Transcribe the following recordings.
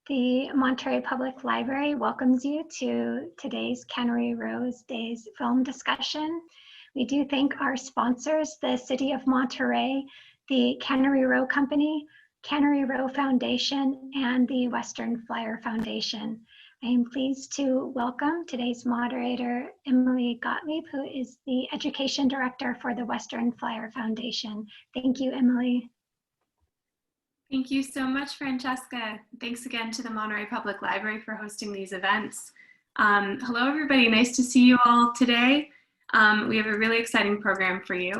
The Monterey Public Library welcomes you to today's Cannery Row's Days film discussion. We do thank our sponsors, the City of Monterey, the Cannery Row Company, Cannery Row Foundation, and the Western Flyer Foundation. I am pleased to welcome today's moderator, Emily Gottlieb, who is the Education Director for the Western Flyer Foundation. Thank you, Emily. Thank you so much, Francesca. Thanks again to the Monterey Public Library for hosting these events. Hello, everybody. Nice to see you all today. We have a really exciting program for you.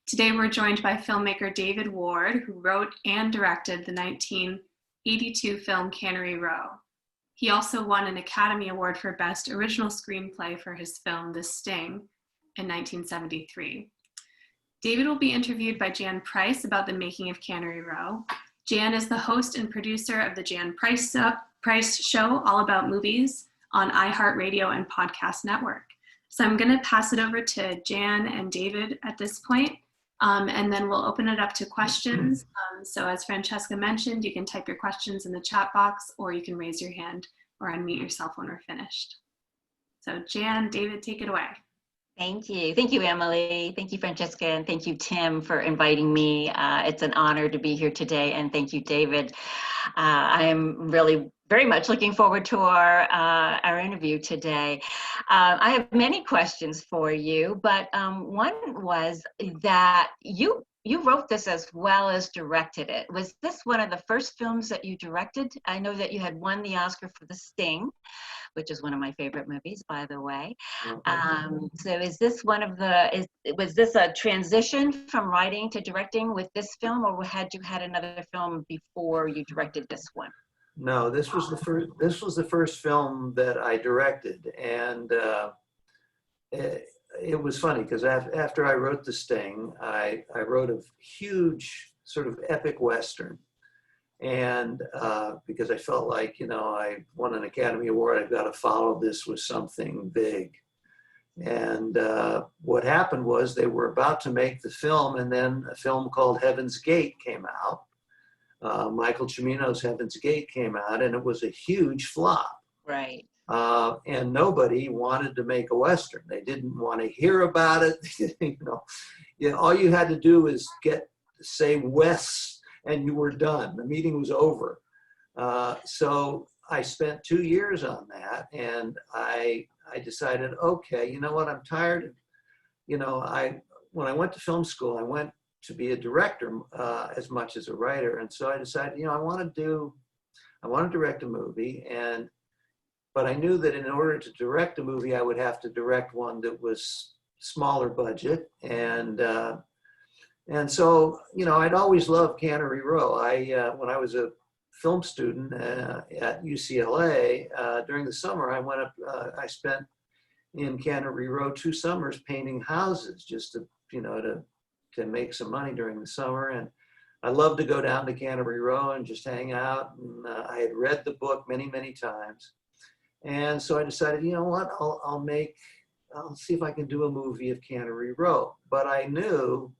Today, we're joined by filmmaker David Ward, who wrote and directed the 1982 film Cannery Row. He also won an Academy Award for Best Original Screenplay for his film The Sting in 1973. David will be interviewed by Jan Price about the making of Cannery Row. Jan is the host and producer of the Jan Price Show, all about movies, on iHeartRadio and Podcast Network. So I'm going to pass it over to Jan and David at this point, and then we'll open it up to questions. So as Francesca mentioned, you can type your questions in the chat box, or you can raise your hand or unmute yourself when we're finished. So Jan, David, take it away. Thank you. Thank you, Emily. Thank you, Francesca, and thank you, Tim, for inviting me. It's an honor to be here today, and thank you, David. I am really very much looking forward to our interview today. I have many questions for you, but one was that you wrote this as well as directed it. Was this one of the first films that you directed? I know that you had won the Oscar for The Sting, which is one of my favorite movies, by the way. So is this one of the, was this a transition from writing to directing with this film, or had you had another film before you directed this one? No, this was the first film that I directed, and it was funny because after I wrote The Sting, I wrote a huge sort of epic Western. And because I felt like, you know, I won an Academy Award, I've got to follow this with something big. And what happened was they were about to make the film, and then a film called Heaven's Gate came out. Michael Cimino's Heaven's Gate came out, and it was a huge flop. Right. And nobody wanted to make a Western. They didn't want to hear about it. You know, all you had to do is say West, and you were done. The meeting was over. So I spent 2 years on that, and I decided, okay, you know what, I'm tired of, you know, when I went to film school, I went to be a director as much as a writer. And so I decided, you know, I want to direct a movie, but I knew that in order to direct a movie, I would have to direct one that was smaller budget. And so, you know, I'd always loved Cannery Row. When I was a film student at UCLA, during the summer, I went up, I spent in Cannery Row 2 summers painting houses just to, you know, to make some money during the summer. And I loved to go down to Cannery Row and just hang out. And I had read the book many, many times. And so I decided, you know what, I'll see if I can do a movie of Cannery Row. But I knew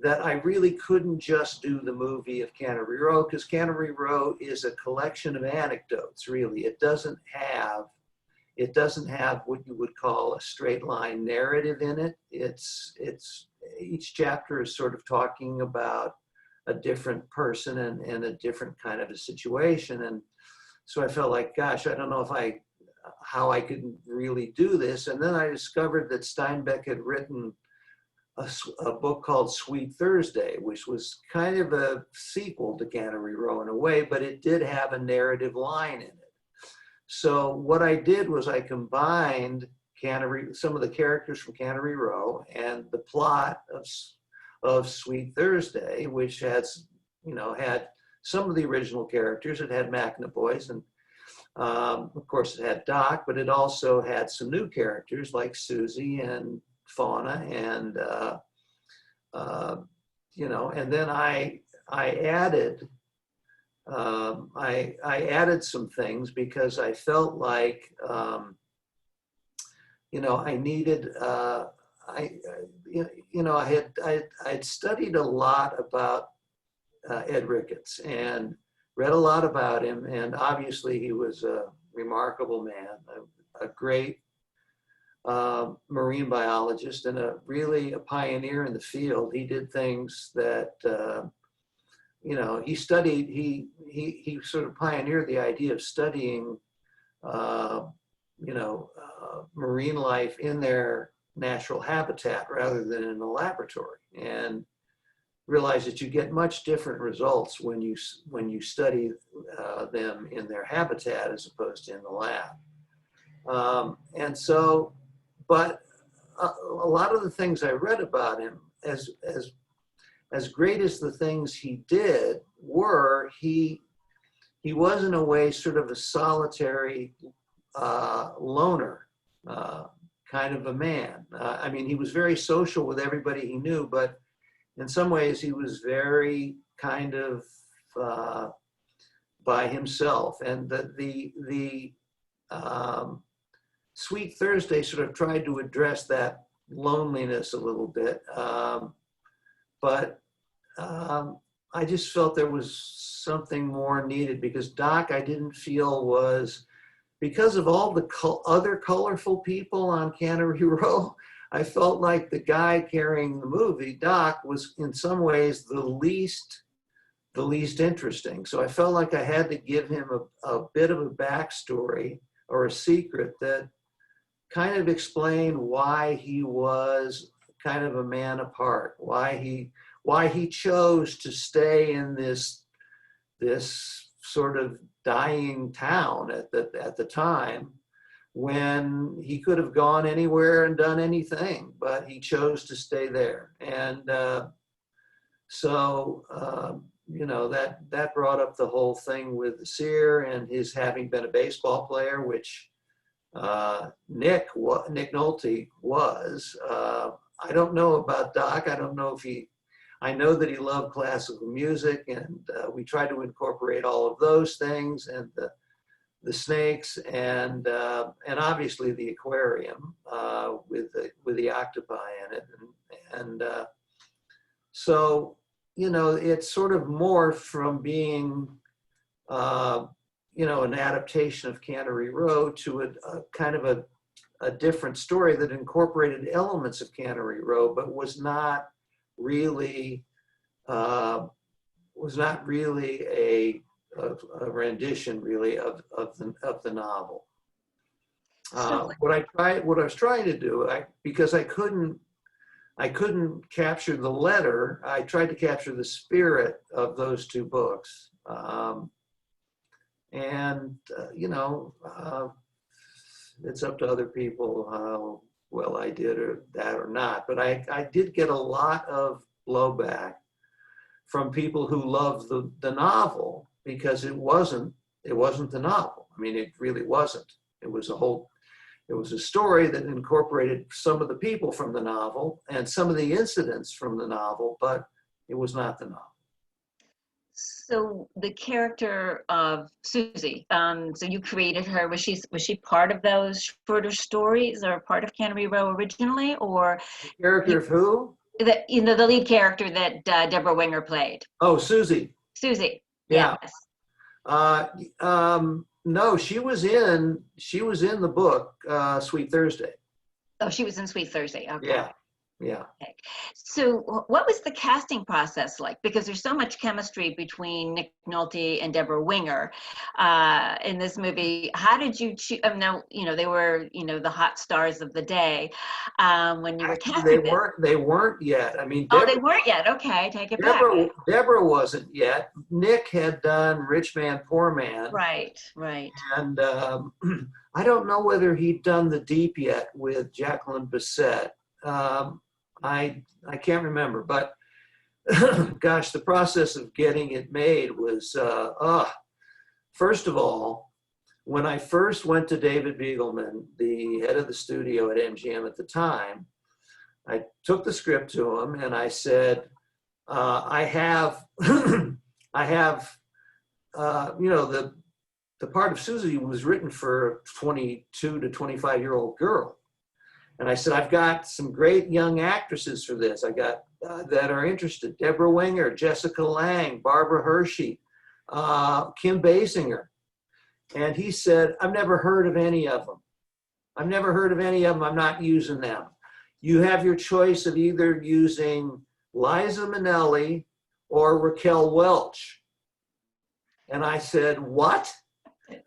that I really couldn't just do the movie of Cannery Row, because Cannery Row is a collection of anecdotes, really. It doesn't have what you would call a straight line narrative in it. Each chapter is sort of talking about a different person and a different kind of a situation. And so I felt like, gosh, I don't know how I could really do this. And then I discovered that Steinbeck had written a book called Sweet Thursday, which was kind of a sequel to Cannery Row in a way, but it did have a narrative line in it. So what I did was I combined some of the characters from Cannery Row and the plot of Sweet Thursday, which had some of the original characters. It had McNaboy's, and of course it had Doc, but it also had some new characters like Susie and Fauna, and you know, and then I added some things because I felt like you know, I needed I'd studied a lot about Ed Ricketts, and read a lot about him, and obviously he was a remarkable man, a great marine biologist, and really a pioneer in the field. He did things that, you know, he studied, he sort of pioneered the idea of studying, you know, marine life in their natural habitat rather than in a laboratory, and realize that you get much different results when you study them in their habitat as opposed to in the lab. And so, but a lot of the things I read about him, as great as the things he did were, he was in a way sort of a solitary loner kind of a man. I mean, he was very social with everybody he knew, but in some ways he was very kind of by himself. And the Sweet Thursday sort of tried to address that loneliness a little bit. But I just felt there was something more needed, because Doc, I didn't feel was, because of all the other colorful people on Cannery Row, I felt like the guy carrying the movie, Doc, was in some ways the least interesting. So I felt like I had to give him a bit of a backstory or a secret that kind of explained why he was kind of a man apart, why he chose to stay in this sort of dying town at the time, when he could have gone anywhere and done anything, but he chose to stay there. And so you know, that brought up the whole thing with the seer and his having been a baseball player, which Nick Nolte was. I don't know about Doc. I don't know if I know that he loved classical music, and we tried to incorporate all of those things, and the snakes, and obviously the aquarium with the octopi in it, and so, you know, it's sort of morphed from being you know, an adaptation of Cannery Row to a kind of a different story that incorporated elements of Cannery Row, but was not really a rendition really of the novel. What I was trying to do, because I couldn't capture the letter, I tried to capture the spirit of those two books. You know, it's up to other people how well I did or not, but I did get a lot of blowback from people who loved the novel, because it wasn't the novel. I mean, it really wasn't. It was a story that incorporated some of the people from the novel and some of the incidents from the novel, but it was not the novel. So the character of Susie, so you created her. Was she part of those shorter stories, or part of Cannery Row originally, or the character of who? The lead character that Deborah Winger played. Oh, Susie. Susie. Yeah. Yes. No, she was in the book Sweet Thursday. Oh, she was in Sweet Thursday. Okay. Yeah. Okay. So what was the casting process like? Because there's so much chemistry between Nick Nolte and Deborah Winger in this movie. How did you choose? Now, you know, they were, you know, the hot stars of the day when you were casting them. They weren't yet. I mean, they weren't yet. Okay, take it back. Deborah wasn't yet. Nick had done Rich Man, Poor Man. Right. And I don't know whether he'd done The Deep yet with Jacqueline Bisset. I can't remember, but gosh, the process of getting it made was, first of all, when I first went to David Beagleman, the head of the studio at MGM at the time, I took the script to him and I said, I have, you know, the part of Susie was written for a 22 to 25-year-old girl. And I said, I've got some great young actresses for this. I got that are interested: Deborah Winger, Jessica Lange, Barbara Hershey, Kim Basinger. And he said, I've never heard of any of them. I've never heard of any of them. I'm not using them. You have your choice of either using Liza Minnelli or Raquel Welch. And I said, what?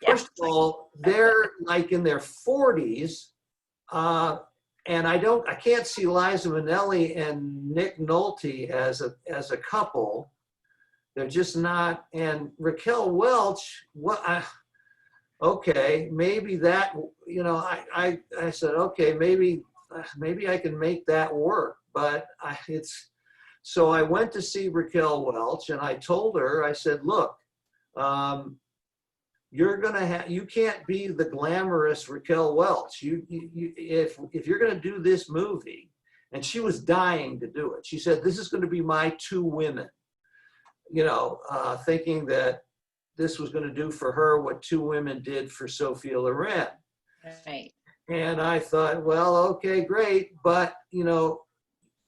First of all, they're like in their 40s. And I can't see Liza Minnelli and Nick Nolte as a couple. They're just not. And Raquel Welch, okay, maybe that, I said, okay, maybe I can make that work. But so I went to see Raquel Welch, and I told her, I said, look, you can't be the glamorous Raquel Welch. If you're going to do this movie, and she was dying to do it. She said, this is going to be my two women, thinking that this was going to do for her what two women did for Sophia Loren. Right. And I thought, well, okay, great. But,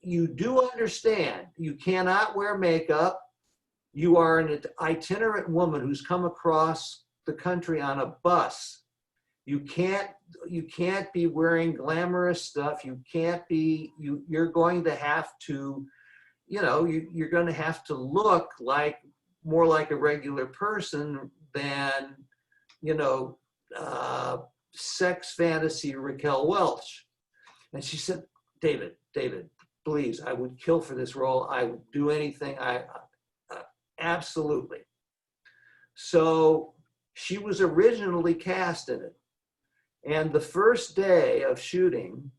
you do understand you cannot wear makeup. You are an itinerant woman who's come across the country on a bus. You can't be wearing glamorous stuff. You can't be, you're going to have to, you're going to have to look more like a regular person than, sex fantasy Raquel Welch. And she said, David, please, I would kill for this role. I would do anything. Absolutely. So she was originally cast in it. And the first day of shooting,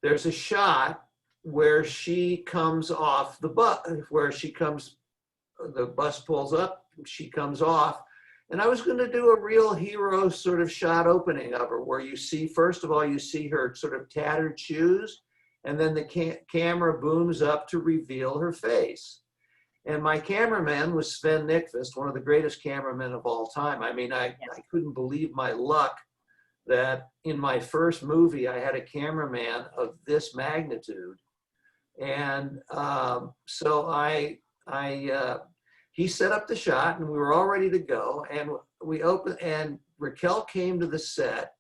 there's a shot where she comes off the bus, the bus pulls up, she comes off. And I was going to do a real hero sort of shot opening of her, where you see, first of all, you see her sort of tattered shoes, and then the camera booms up to reveal her face. And my cameraman was Sven Nykvist, one of the greatest cameramen of all time. I mean, I couldn't believe my luck that in my first movie, I had a cameraman of this magnitude. And so he set up the shot, and we were all ready to go. And we opened, and Raquel came to the set,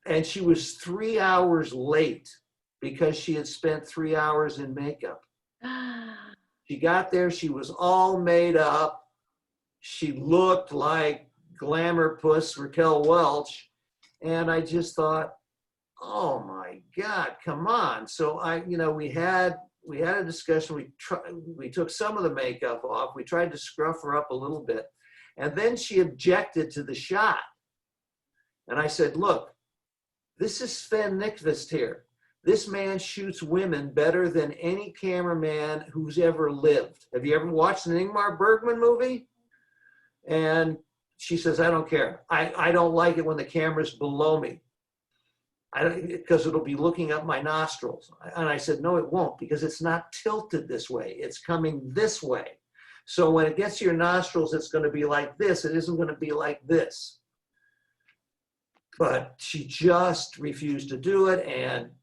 and she was 3 hours late because she had spent 3 hours in makeup. She got there, she was all made up. She looked like glamour puss Raquel Welch. And I just thought, oh my God, come on. So we had a discussion. We took some of the makeup off. We tried to scruff her up a little bit. And then she objected to the shot. And I said, look, this is Sven Nykvist here. This man shoots women better than any cameraman who's ever lived. Have you ever watched an Ingmar Bergman movie? And she says, I don't care. I don't like it when the camera's below me, because it'll be looking up my nostrils. And I said, no, it won't, because it's not tilted this way. It's coming this way. So when it gets to your nostrils, it's going to be like this. It isn't going to be like this. But she just refused to do it.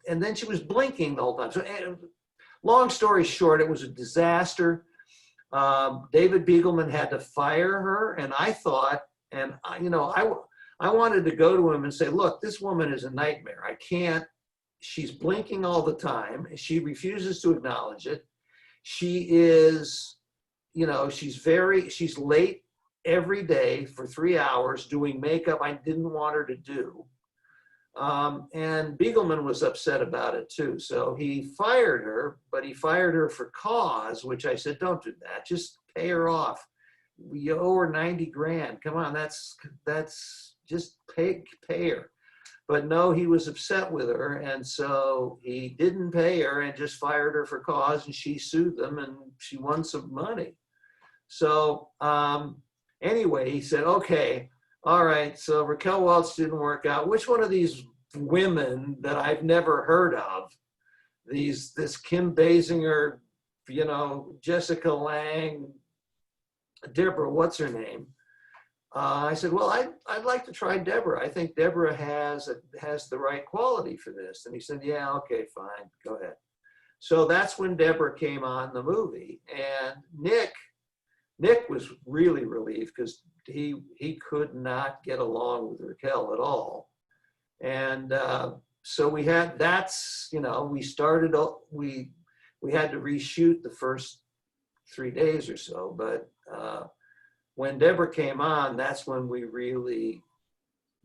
And then she was blinking the whole time. So long story short, it was a disaster. David Begelman had to fire her. And I thought, and I wanted to go to him and say, look, this woman is a nightmare. I can't, she's blinking all the time. She refuses to acknowledge it. She is, she's late every day for 3 hours doing makeup I didn't want her to do. And Begelman was upset about it too. So he fired her, but he fired her for cause, which I said, don't do that. Just pay her off. You owe her 90 grand. Come on, that's just pay her. But no, he was upset with her. And so he didn't pay her and just fired her for cause, and she sued them and she won some money. So anyway, he said, okay, all right. So Raquel Welch didn't work out. Which one of these women that I've never heard of, this Kim Basinger, Jessica Lange, Deborah, what's her name? I said, well, I'd like to try Deborah. I think Deborah has the right quality for this. And he said, yeah, okay, fine, go ahead. So that's when Deborah came on the movie. And Nick Nick was really relieved because he could not get along with Raquel at all. And so we had, that's, you know, we started, we had to reshoot the first 3 days or so, but when Deborah came on, that's when we really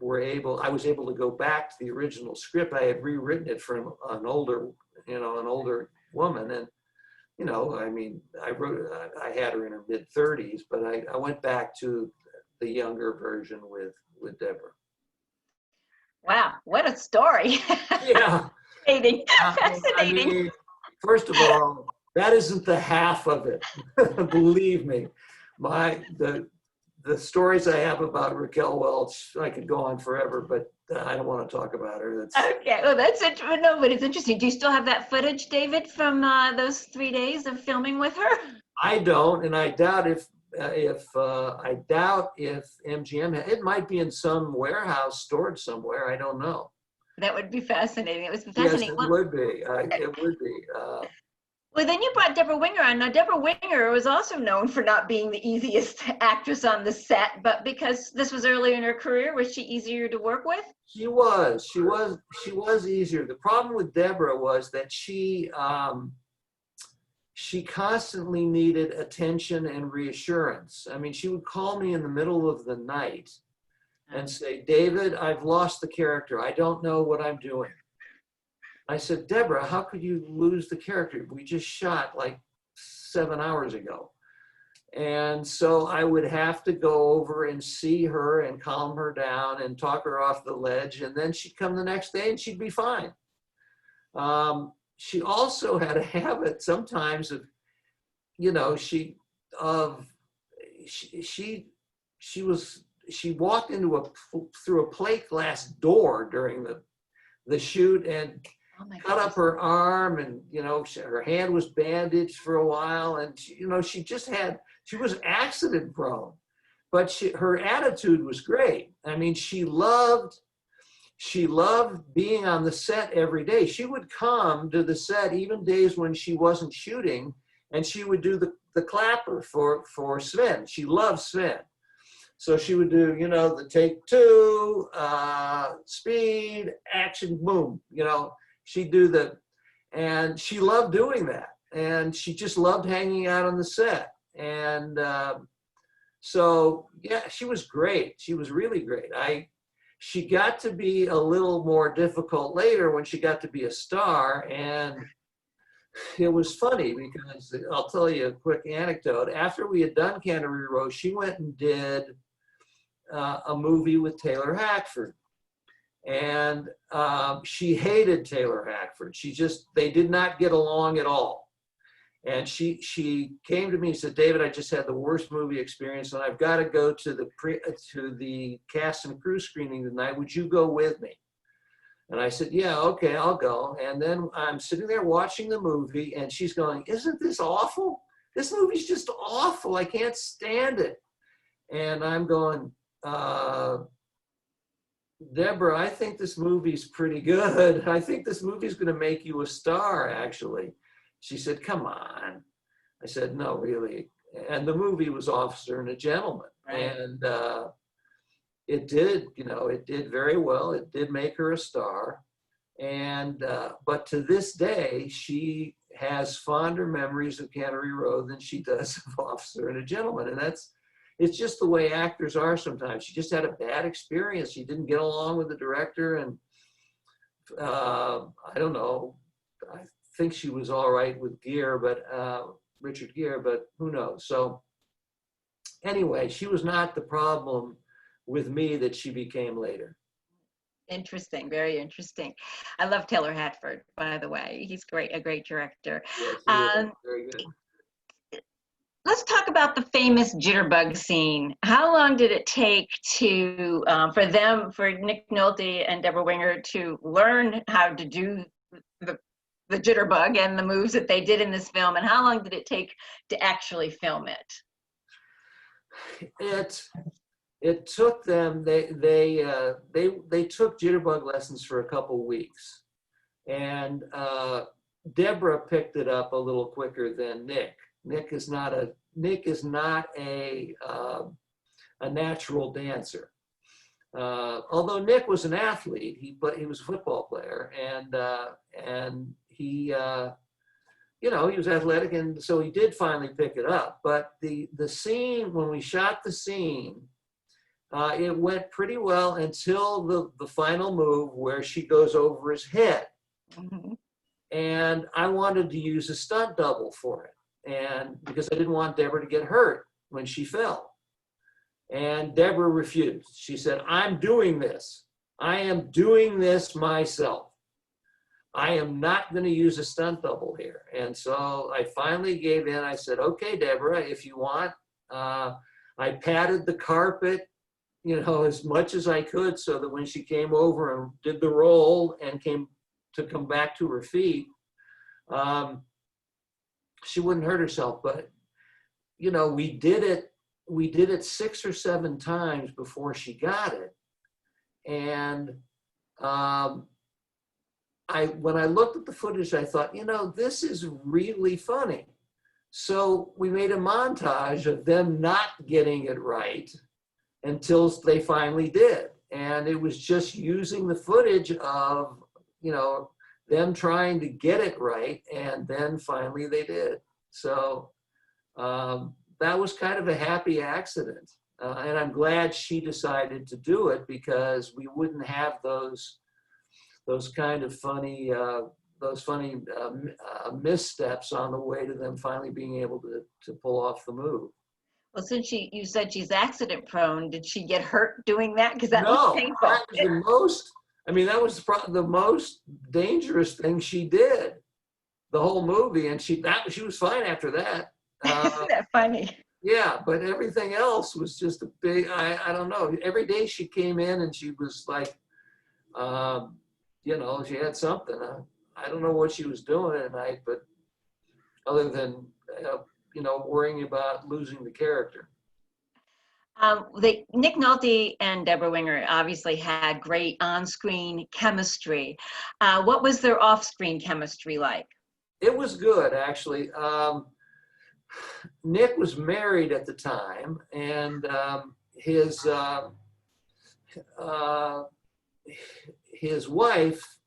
were able, I was able to go back to the original script. I had rewritten it for an older, you know, an older woman. And, you know, I mean, I had her in her mid-30s, but I went back to the younger version with Deborah. Wow, what a story. Yeah. Fascinating. I mean, first of all, that isn't the half of it. Believe me, the stories I have about Raquel Welch, I could go on forever, but I don't want to talk about her. Okay, well, that's it. No, but it's interesting. Do you still have that footage, David, from those 3 days of filming with her? I don't, and I doubt if MGM, it might be in some warehouse stored somewhere. I don't know. That would be fascinating. It was fascinating. Yes, it would be. It would be. Well, then you brought Deborah Winger on. Now, Deborah Winger was also known for not being the easiest actress on the set, but because this was earlier in her career, was she easier to work with? She was easier. The problem with Deborah was that she constantly needed attention and reassurance. I mean, she would call me in the middle of the night and say, David, I've lost the character. I don't know what I'm doing. I said, Deborah, how could you lose the character? We just shot like 7 hours ago. And so I would have to go over and see her and calm her down and talk her off the ledge. And then she'd come the next day and she'd be fine. She also had a habit sometimes of, you know, she walked through a plate glass door during the shoot and cut up her arm, and, you know, her hand was bandaged for a while, and she was accident prone, but her attitude was great. I mean, she loved being on the set every day. She would come to the set even days when she wasn't shooting, and she would do the clapper for Sven. She loved Sven. So she would do, you know, the take 2, speed, action, boom, you know, she'd do and she loved doing that. And she just loved hanging out on the set. And so, yeah, she was great. She was really great. She got to be a little more difficult later when she got to be a star. And it was funny because I'll tell you a quick anecdote. After we had done Cannery Row, she went and did a movie with Taylor Hackford. And she hated Taylor Hackford. They did not get along at all. And she came to me and said, David, I just had the worst movie experience, and I've got to go to the cast and crew screening tonight. Would you go with me? And I said, yeah, okay, I'll go. And then I'm sitting there watching the movie, and she's going, isn't this awful? This movie's just awful. I can't stand it. And I'm going, Deborah, I think this movie's pretty good. I think this movie's going to make you a star, actually. She said, come on. I said, no, really. And the movie was Officer and a Gentleman. Right. And it did, you know, it did very well. It did make her a star. And, but to this day, she has fonder memories of Cannery Row than she does of Officer and a Gentleman. And it's just the way actors are sometimes. She just had a bad experience. She didn't get along with the director, and I don't know. I think she was all right with Gere, but Richard Gere, but who knows? So anyway, she was not the problem with me that she became later. Interesting, very interesting. I love Taylor Hackford, by the way. He's a great director. Yes, very good. Let's talk about the famous jitterbug scene. How long did it take for Nick Nolte and Deborah Winger to learn how to do the jitterbug and the moves that they did in this film? And how long did it take to actually film it? It took them, they took jitterbug lessons for a couple weeks. And Deborah picked it up a little quicker than Nick. Nick is not a natural dancer. Although Nick was an athlete, he was a football player, and he you know, he was athletic, and so he did finally pick it up. But the scene, when we shot the scene, it went pretty well until the final move where she goes over his head. Mm-hmm. And I wanted to use a stunt double for it, and because I didn't want Deborah to get hurt when she fell. And Deborah refused. She said, "I'm doing this. I am doing this myself. I am not going to use a stunt double here." And so I finally gave in. I said, "Okay, Deborah, if you want." I patted the carpet, you know, as much as I could so that when she came over and did the roll and come back to her feet, she wouldn't hurt herself. But, you know, we did it 6 or 7 times before she got it. And when I looked at the footage, I thought, you know, this is really funny. So we made a montage of them not getting it right until they finally did. And it was just using the footage of, you know, them trying to get it right, and then finally they did. So that was kind of a happy accident. And I'm glad she decided to do it, because we wouldn't have those kind of funny missteps on the way to them finally being able to pull off the move. Well, since you said she's accident prone, did she get hurt doing that? Because that No, was painful. that was the most dangerous thing she did the whole movie, and she was fine after that. Isn't that funny? Yeah, but everything else was just a big, I don't know. Every day she came in and she was like, you know, she had something. I don't know what she was doing at night, but other than, you know, worrying about losing the character. Nick Nolte and Deborah Winger obviously had great on-screen chemistry. What was their off-screen chemistry like? It was good, actually. Nick was married at the time, and his wife,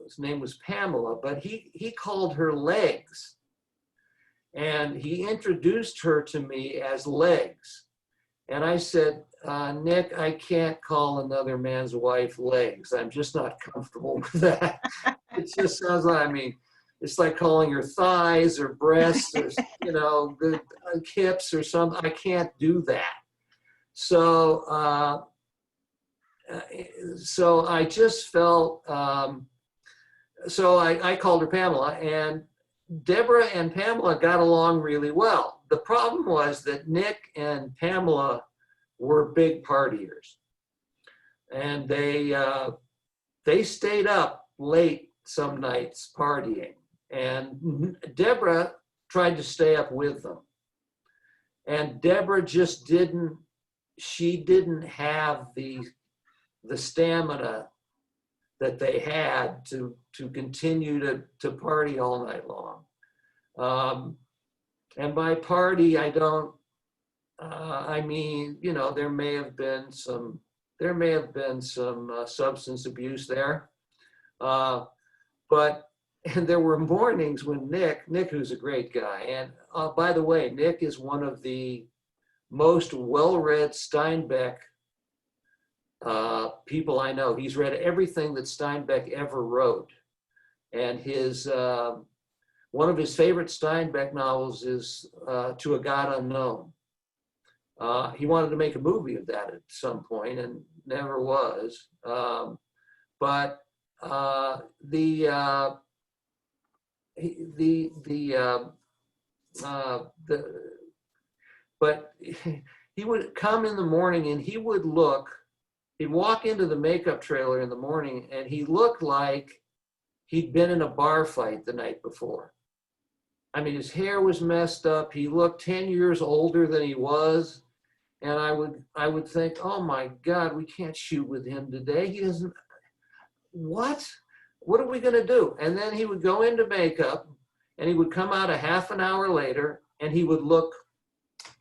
his name was Pamela, but he called her Legs. And he introduced her to me as Legs. And I said, "Nick, I can't call another man's wife Legs. I'm just not comfortable with that." It just sounds like, I mean, it's like calling her thighs or breasts or, you know, the hips or something. I can't do that. So, so I just felt, so I called her Pamela, and Deborah and Pamela got along really well. The problem was that Nick and Pamela were big partiers, and they stayed up late some nights partying, and Deborah tried to stay up with them, and Deborah just didn't have the stamina that they had to continue to party all night long. And by party, I don't, I mean, you know, there may have been some substance abuse there. But and there were mornings when Nick, who's a great guy, and by the way, Nick is one of the most well-read Steinbeck people I know. He's read everything that Steinbeck ever wrote. And his one of his favorite Steinbeck novels is To a God Unknown. He wanted to make a movie of that at some point and never was. But but he would come in the morning and he'd walk into the makeup trailer in the morning and he looked like he'd been in a bar fight the night before. I mean, his hair was messed up. He looked 10 years older than he was. And I would think, oh my God, we can't shoot with him today. He doesn't, what are we gonna do? And then he would go into makeup and he would come out a half an hour later, and he would look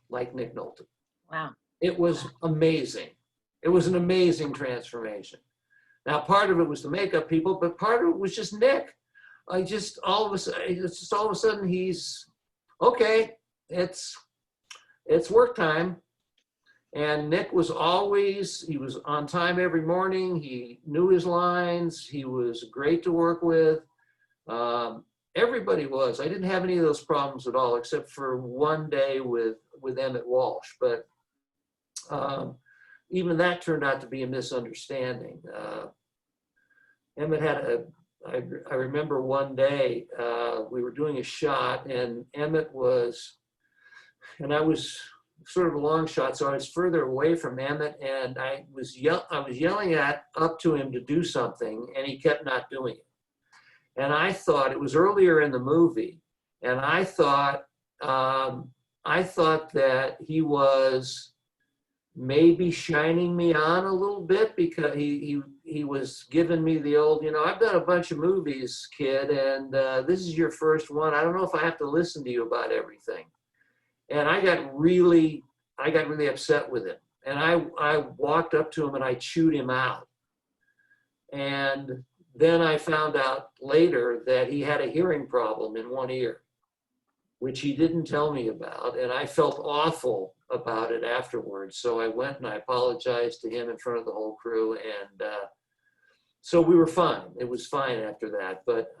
like Nick Nolte. Wow. It was amazing. It was an amazing transformation. Now, part of it was the makeup people, but part of it was just Nick. All of a sudden he's, okay, it's work time. And Nick was he was on time every morning. He knew his lines. He was great to work with. Everybody was. I didn't have any of those problems at all, except for one day with Emmett Walsh. But even that turned out to be a misunderstanding. Emmett had I remember one day we were doing a shot, and Emmett was, and I was sort of a long shot, so I was further away from Emmett, and I was yelling up to him to do something, and he kept not doing it. And I thought, it was earlier in the movie, and I thought that he was maybe shining me on a little bit, because he was giving me the old, I've done a bunch of movies, kid, and this is your first one. I don't know if I have to listen to you about everything. And I got really upset with him. And I walked up to him and I chewed him out. And then I found out later that he had a hearing problem in one ear, which he didn't tell me about. And I felt awful about it afterwards. So I went and I apologized to him in front of the whole crew. And so we were fine. It was fine after that. But,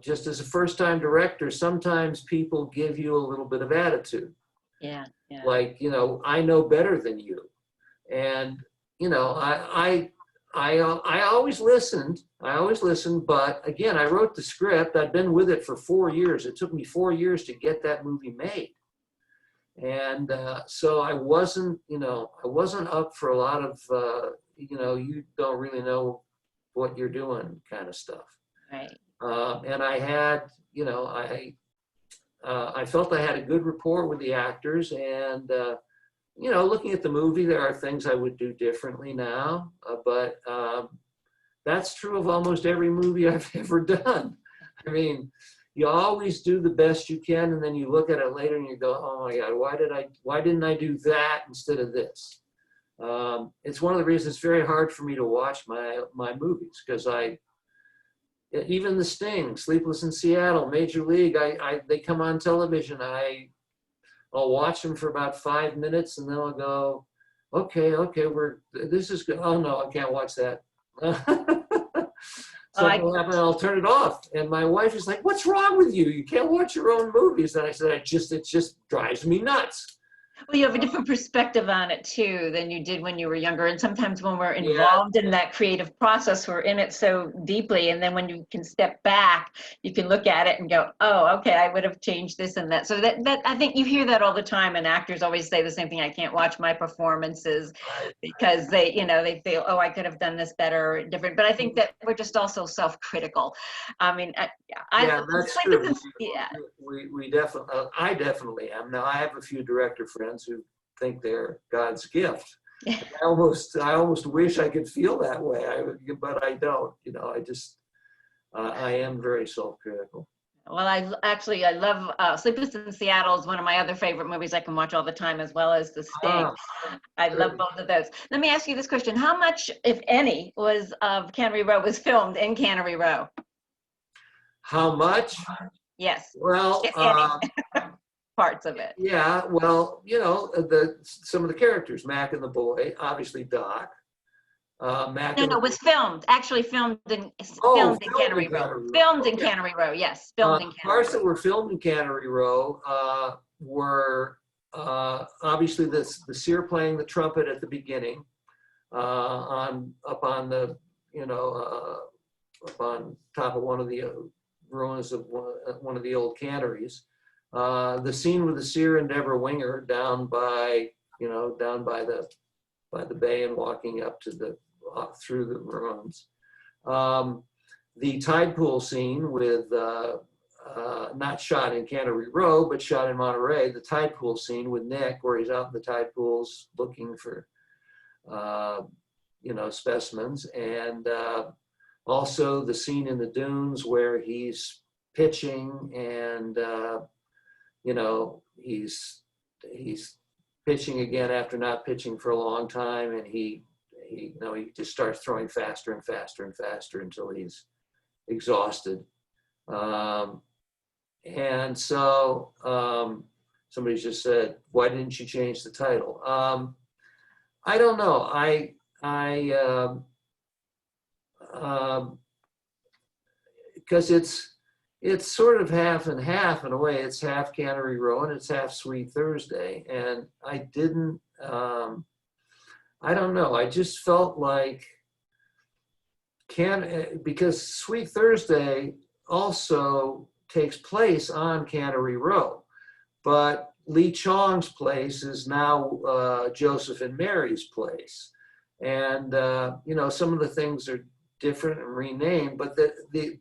just as a first-time director, sometimes people give you a little bit of attitude. Yeah. Like, I know better than you. And, I always listened. But again, I wrote the script. I'd been with it for 4 years. It took me 4 years to get that movie made. And so I wasn't up for a lot of, you don't really know what you're doing kind of stuff. Right. And I had, I felt I had a good rapport with the actors, and, looking at the movie, there are things I would do differently now, but that's true of almost every movie I've ever done. I mean, you always do the best you can, and then you look at it later and you go, oh my God, why didn't I do that instead of this? It's one of the reasons it's very hard for me to watch my movies, because even The Sting, Sleepless in Seattle, Major League, they come on television. I'll watch them for about 5 minutes, and then I'll go, okay, this is good. Oh no, I can't watch that. I'll turn it off. And my wife is like, what's wrong with you? You can't watch your own movies. And I said, it just drives me nuts. Well, you have a different perspective on it too than you did when you were younger. And sometimes when we're involved in that creative process, we're in it so deeply. And then when you can step back, you can look at it and go, oh, okay, I would have changed this and that. So that I think you hear that all the time. And actors always say the same thing. I can't watch my performances because they feel, oh, I could have done this better or different. But I think that we're just also self-critical. I mean, that's true. Yeah. I definitely am. Now, I have a few director friends who think they're God's gift. I almost wish I could feel that way, but I don't. I am very self-critical. Well, I love Sleepless in Seattle is one of my other favorite movies I can watch all the time, as well as The Sting. I love both of those. Let me ask you this question: how much, if any, of Cannery Row was filmed in Cannery Row? How much? Yes. Well, parts of it. Yeah, well, some of the characters, Mac and the boy, obviously Doc. Mac Was filmed in Cannery Row. Filmed in Cannery Row, yes. Filmed in Cannery Row. Parts that were filmed in Cannery Row were obviously the seer playing the trumpet at the beginning, up on top of one of the ruins of one of the old canneries. The scene with the seer and Deborah Winger down by the bay and walking up to through the ruins. The tide pool scene with not shot in Cannery Row, but shot in Monterey. The tide pool scene with Nick, where he's out in the tide pools looking for specimens, and also the scene in the dunes where he's pitching, and you know, he's pitching again after not pitching for a long time, and he you know, he just starts throwing faster and faster and faster until he's exhausted. And so somebody just said, "Why didn't you change the title?" I don't know. Because it's sort of half and half in a way. It's half Cannery Row and it's half Sweet Thursday. And I didn't, I don't know. I just felt like because Sweet Thursday also takes place on Cannery Row, but Lee Chong's place is now Joseph and Mary's place. And, you know, some of the things are different and renamed, but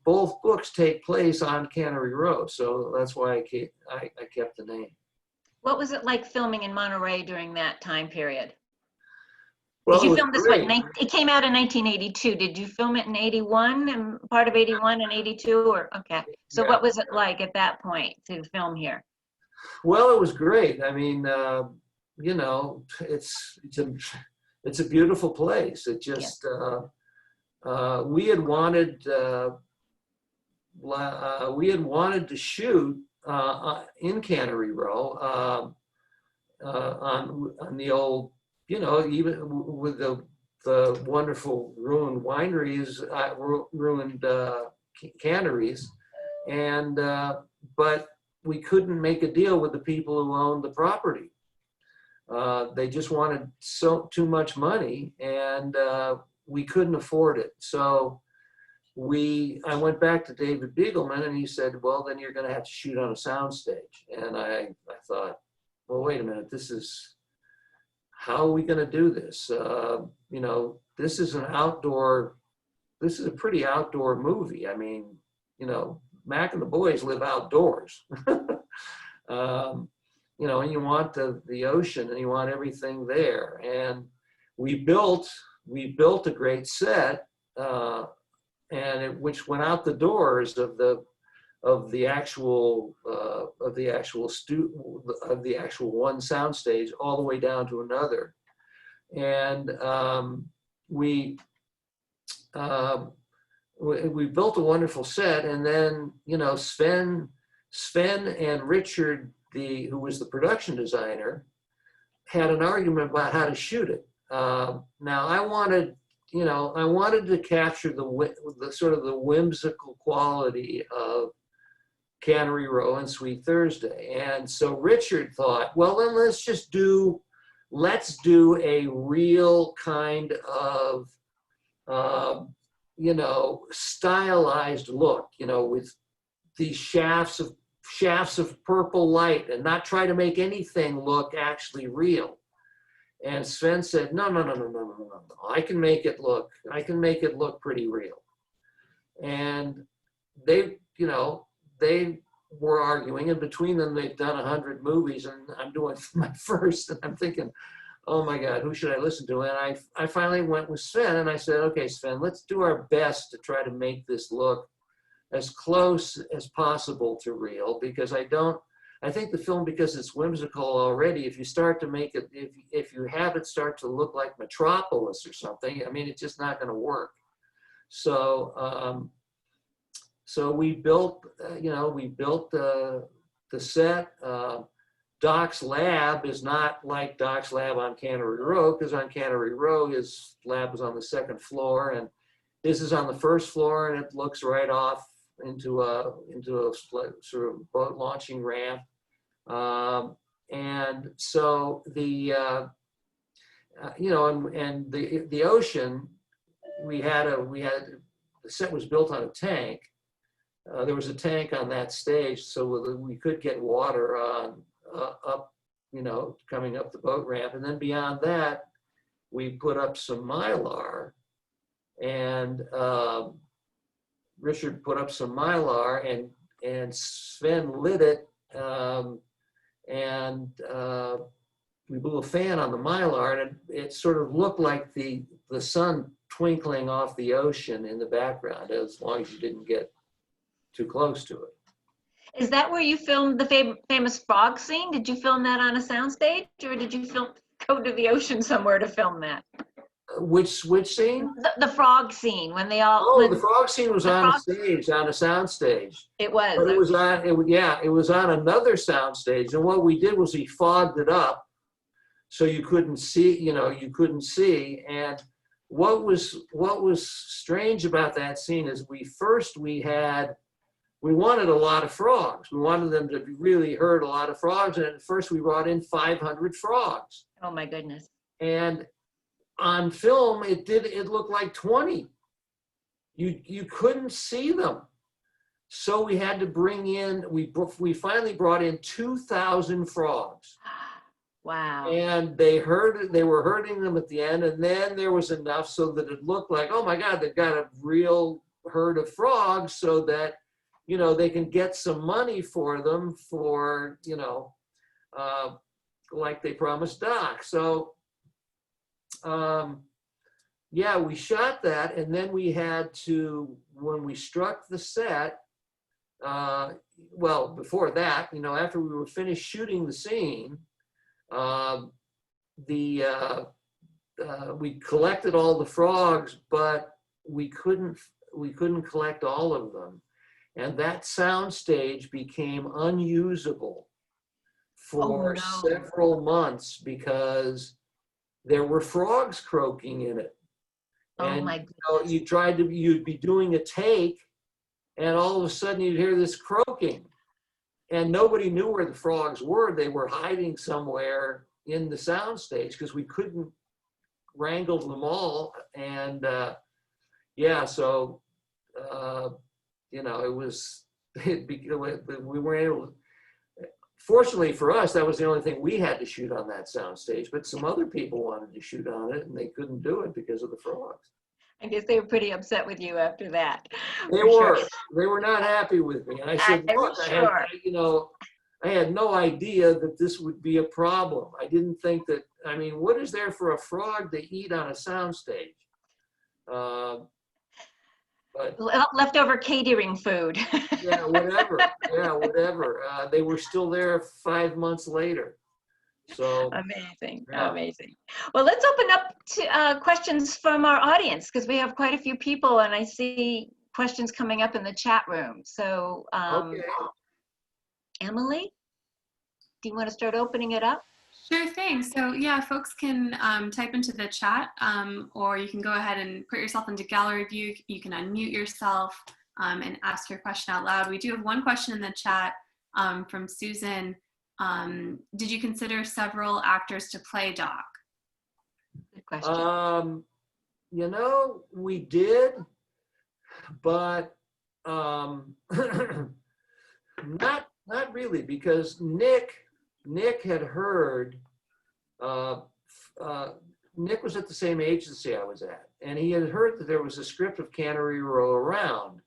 both books take place on Cannery Row. So that's why I kept the name. What was it like filming in Monterey during that time period? Well, Did you film this one? It came out in 1982. Did you film it in 81 and part of 81 and 82? Or okay. So Yeah. What was it like at that point to film here? Well, it was great. I mean, you know, it's a beautiful place. It just we had wanted to shoot in Cannery Row on the old, you know, even with the wonderful ruined wineries, ruined canneries, and but we couldn't make a deal with the people who owned the property. They just wanted too much money, and we couldn't afford it. So I went back to David Beagleman, and he said, "Well, then you're going to have to shoot on a soundstage." And I thought, well, wait a minute, how are we going to do this? You know, this is a pretty outdoor movie. I mean, you know, Mac and the boys live outdoors. You know, and you want the ocean, and you want everything there. And we built a great set, which went out the doors of the actual one soundstage all the way down to another. And we built a wonderful set, and then, you know, Sven and Richard, who was the production designer, had an argument about how to shoot it. Now I wanted to capture the sort of the whimsical quality of Cannery Row and Sweet Thursday. And so Richard thought, well, then let's do a real kind of, you know, stylized look, you know, with these shafts of purple light, and not try to make anything look actually real. And Sven said, no, I can make it look pretty real. And they were arguing, and between them, they've done 100 movies, and I'm doing my first, and I'm thinking, oh my God, who should I listen to? And I finally went with Sven, and I said, okay, Sven, let's do our best to try to make this look as close as possible to real, because I think the film, because it's whimsical already, if you start to make it, if you have it start to look like Metropolis or something, I mean, it's just not going to work. So, so we built the set. Doc's lab is not like Doc's lab on Cannery Row, because on Cannery Row, his lab was on the second floor, and this is on the first floor, and it looks right off into a sort of boat launching ramp. And so the ocean, the set was built on a tank. There was a tank on that stage, so we could get water up, you know, coming up the boat ramp. And then beyond that, we put up some Mylar, and Richard put up some Mylar, and Sven lit it, and we blew a fan on the Mylar, and it sort of looked like the sun twinkling off the ocean in the background, as long as you didn't get too close to it. Is that where you filmed the famous frog scene? Did you film that on a soundstage, or did you go to the ocean somewhere to film that? Which scene? The frog scene, when they all. Oh, the frog scene was on a stage, on a sound stage. It was. But it was on, it was on another sound stage. And what we did was we fogged it up so you couldn't see, you couldn't see. And what was strange about that scene is we wanted a lot of frogs. We wanted them to really herd a lot of frogs. And at first we brought in 500 frogs. Oh my goodness. And on film, it looked like 20. You couldn't see them. So we had to bring in, we finally brought in 2,000 frogs. Wow. And they were herding them at the end, and then there was enough so that it looked like, oh my God, they've got a real herd of frogs, so that, they can get some money for them for, like they promised Doc. So, yeah, we shot that, and then we had to, when we struck the set, well, before that, after we were finished shooting the scene, we collected all the frogs, but we couldn't collect all of them, and that sound stage became unusable for several months because there were frogs croaking in it. And my goodness. You'd be doing a take, and all of a sudden you'd hear this croaking, and nobody knew where the frogs were. They were hiding somewhere in the soundstage because we couldn't wrangle them all. And yeah, so it was, we weren't able to. Fortunately for us, that was the only thing we had to shoot on that soundstage, but some other people wanted to shoot on it and they couldn't do it because of the frogs. I guess they were pretty upset with you after that. They were. Sure. They were not happy with me. And I said, look, sure. I had no idea that this would be a problem. I didn't think that, what is there for a frog to eat on a soundstage? But leftover catering food. Yeah, whatever. They were still there 5 months later. So amazing, yeah. Amazing. Well, let's open up to questions from our audience because we have quite a few people, and I see questions coming up in the chat room. So, okay. Emily, do you want to start opening it up? Sure thing. So yeah, folks can type into the chat, or you can go ahead and put yourself into gallery view. You can unmute yourself and ask your question out loud. We do have one question in the chat from Susan. Did you consider several actors to play Doc? Good question. We did, but not really, because Nick had heard, Nick was at the same agency I was at, and he had heard that there was a script of Cannery Row around.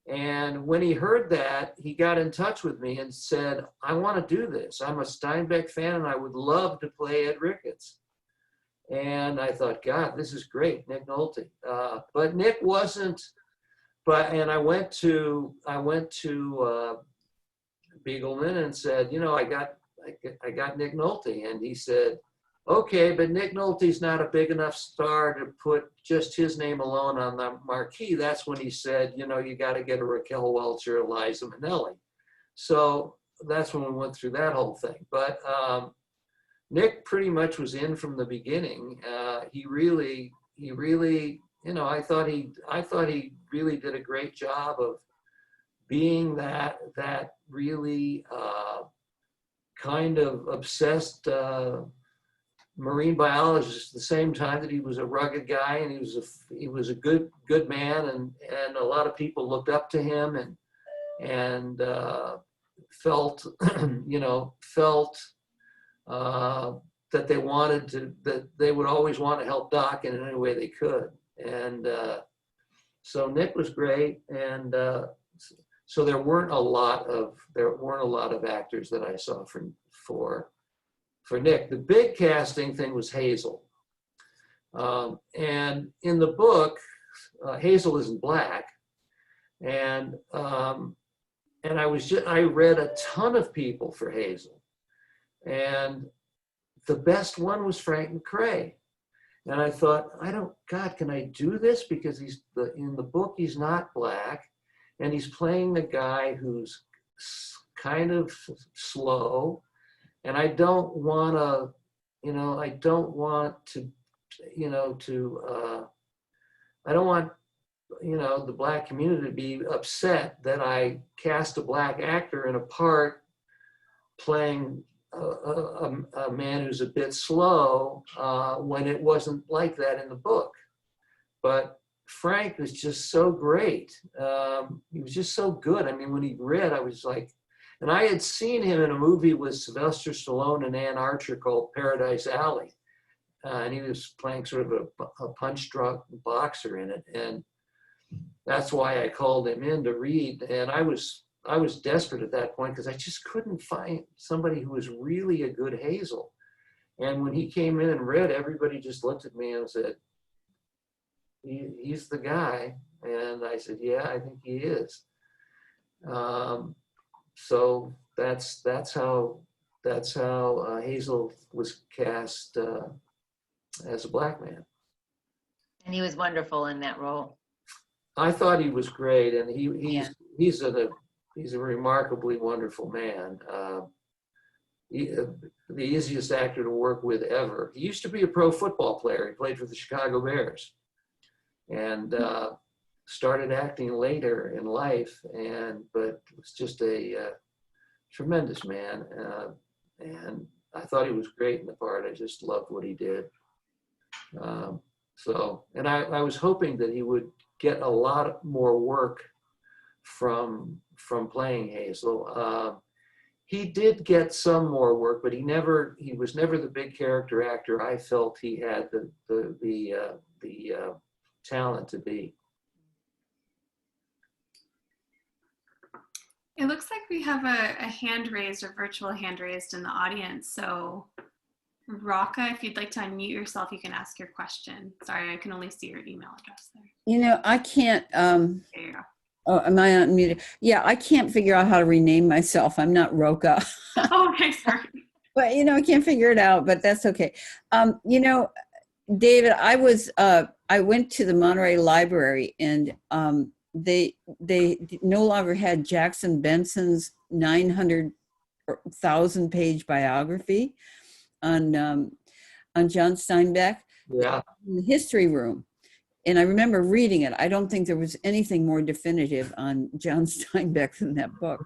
And when he heard that, he got in touch with me and said, I want to do this. I'm a Steinbeck fan and I would love to play Ed Ricketts. And I thought, God, this is great, Nick Nolte. But Nick wasn't, and I went to Beagleman and said, I got Nick Nolte. And he said, okay, but Nick Nolte's not a big enough star to put just his name alone on the marquee. That's when he said, you got to get a Raquel Welch or Liza Minnelli. So that's when we went through that whole thing. But Nick pretty much was in from the beginning. He really, I thought he really did a great job of being that really kind of obsessed marine biologist at the same time that he was a rugged guy, and he was a good man, and a lot of people looked up to him and felt that they would always want to help Doc in any way they could. And so Nick was great, and so there weren't a lot of actors that I saw for Nick. The big casting thing was Hazel. And in the book, Hazel isn't black. And and I read a ton of people for Hazel, and the best one was Frank McRae. And I thought, God, can I do this? Because in the book, he's not black, and he's playing the guy who's kind of slow, and I don't want to, I don't want to, I don't want, the black community to be upset that I cast a black actor in a part playing a man who's a bit slow when it wasn't like that in the book. But Frank was just so great. He was just so good. I mean, when he read, I was like, and I had seen him in a movie with Sylvester Stallone and Ann Archer called Paradise Alley. And he was playing sort of a punch-drunk boxer in it. And that's why I called him in to read. And I was desperate at that point because I just couldn't find somebody who was really a good Hazel. And when he came in and read, everybody just looked at me and said, he's the guy. And I said, yeah, I think he is. So that's how Hazel was cast as a black man. And he was wonderful in that role. I thought he was great, and he's a remarkably wonderful man. The easiest actor to work with ever. He used to be a pro football player. He played for the Chicago Bears, and started acting later in life. But was just a tremendous man, and I thought he was great in the part. I just loved what he did. And I was hoping that he would get a lot more work from playing Hazel. He did get some more work, but he was never the big character actor I felt he had the talent to be. It looks like we have a hand raised, or virtual hand raised in the audience. So Raka, if you'd like to unmute yourself, you can ask your question. Sorry, I can only see your email address there. I can't, There you go. oh, am I unmuted? Yeah, I can't figure out how to rename myself. I'm not Roka. Oh, okay, sorry. But, I can't figure it out, but that's okay. David, I went to the Monterey Library, and they no longer had Jackson Benson's 900,000 page biography on John Steinbeck. Yeah. In the history room. And I remember reading it. I don't think there was anything more definitive on John Steinbeck than that book.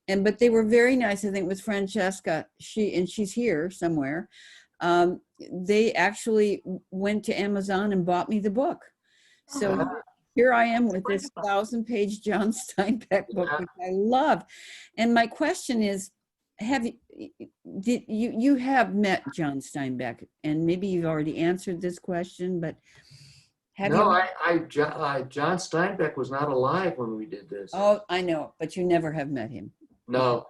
But they were very nice. I think it was Francesca, she's here somewhere. They actually went to Amazon and bought me the book. So here I am with this 1,000-page John Steinbeck book, which I love. And my question is, you have met John Steinbeck, and maybe you've already answered this question, but John Steinbeck was not alive when we did this. Oh, I know, but you never have met him. No,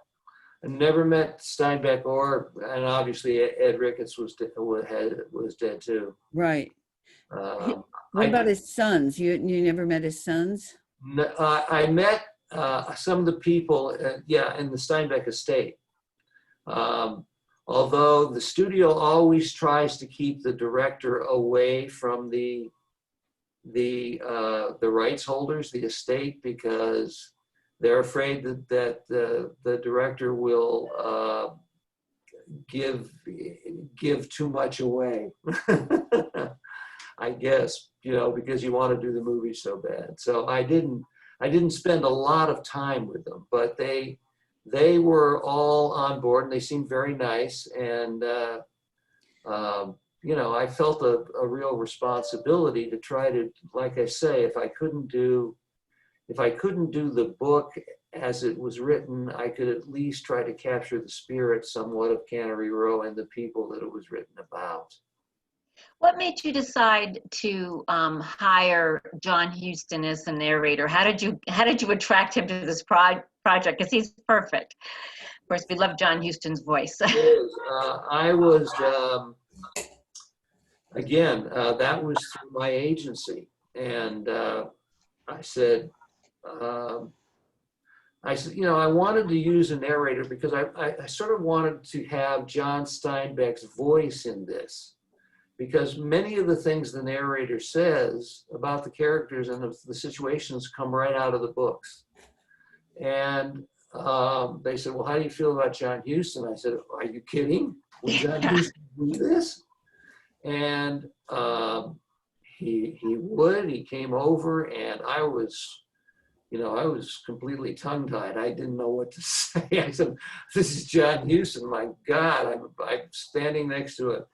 I never met Steinbeck, and obviously Ed Ricketts was dead too. Right. What about his sons? You never met his sons? No, I met some of the people, in the Steinbeck estate. Although the studio always tries to keep the director away from the rights holders, the estate, because they're afraid that the director will give too much away. I guess, because you want to do the movie so bad. So I didn't spend a lot of time with them, but they were all on board, and they seemed very nice. And I felt a real responsibility to try to, like I say, if I couldn't do the book as it was written, I could at least try to capture the spirit somewhat of Cannery Row and the people that it was written about. What made you decide to hire John Huston as the narrator? How did you attract him to this project? Because he's perfect. Of course, we love John Huston's voice. I was, that was through my agency. And I said, I said, you know, I wanted to use a narrator because I sort of wanted to have John Steinbeck's voice in this, because many of the things the narrator says about the characters and the situations come right out of the books. And they said, well, how do you feel about John Huston? I said, are you kidding? Would John Huston do this? And he came over, and I was, you know, I was completely tongue-tied. I didn't know what to say. I said, this is John Huston, my God, I'm standing next to a,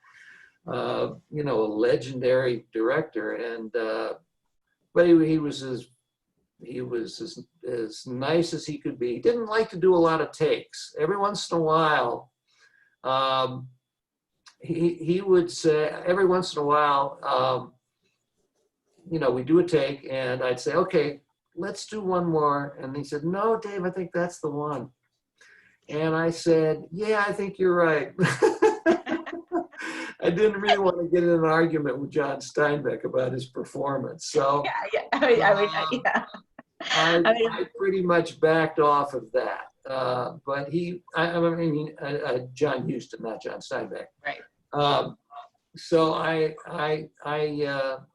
you know, a legendary director. And, but he was as nice as he could be. He didn't like to do a lot of takes. Every once in a while, he would say, every once in a while, you know, we do a take, and I'd say, okay, let's do one more. And he said, no, Dave, I think that's the one. And I said, yeah, I think you're right. I didn't really want to get in an argument with John Steinbeck about his performance. So I pretty much backed off of that. But John Huston, not John Steinbeck. Right. So I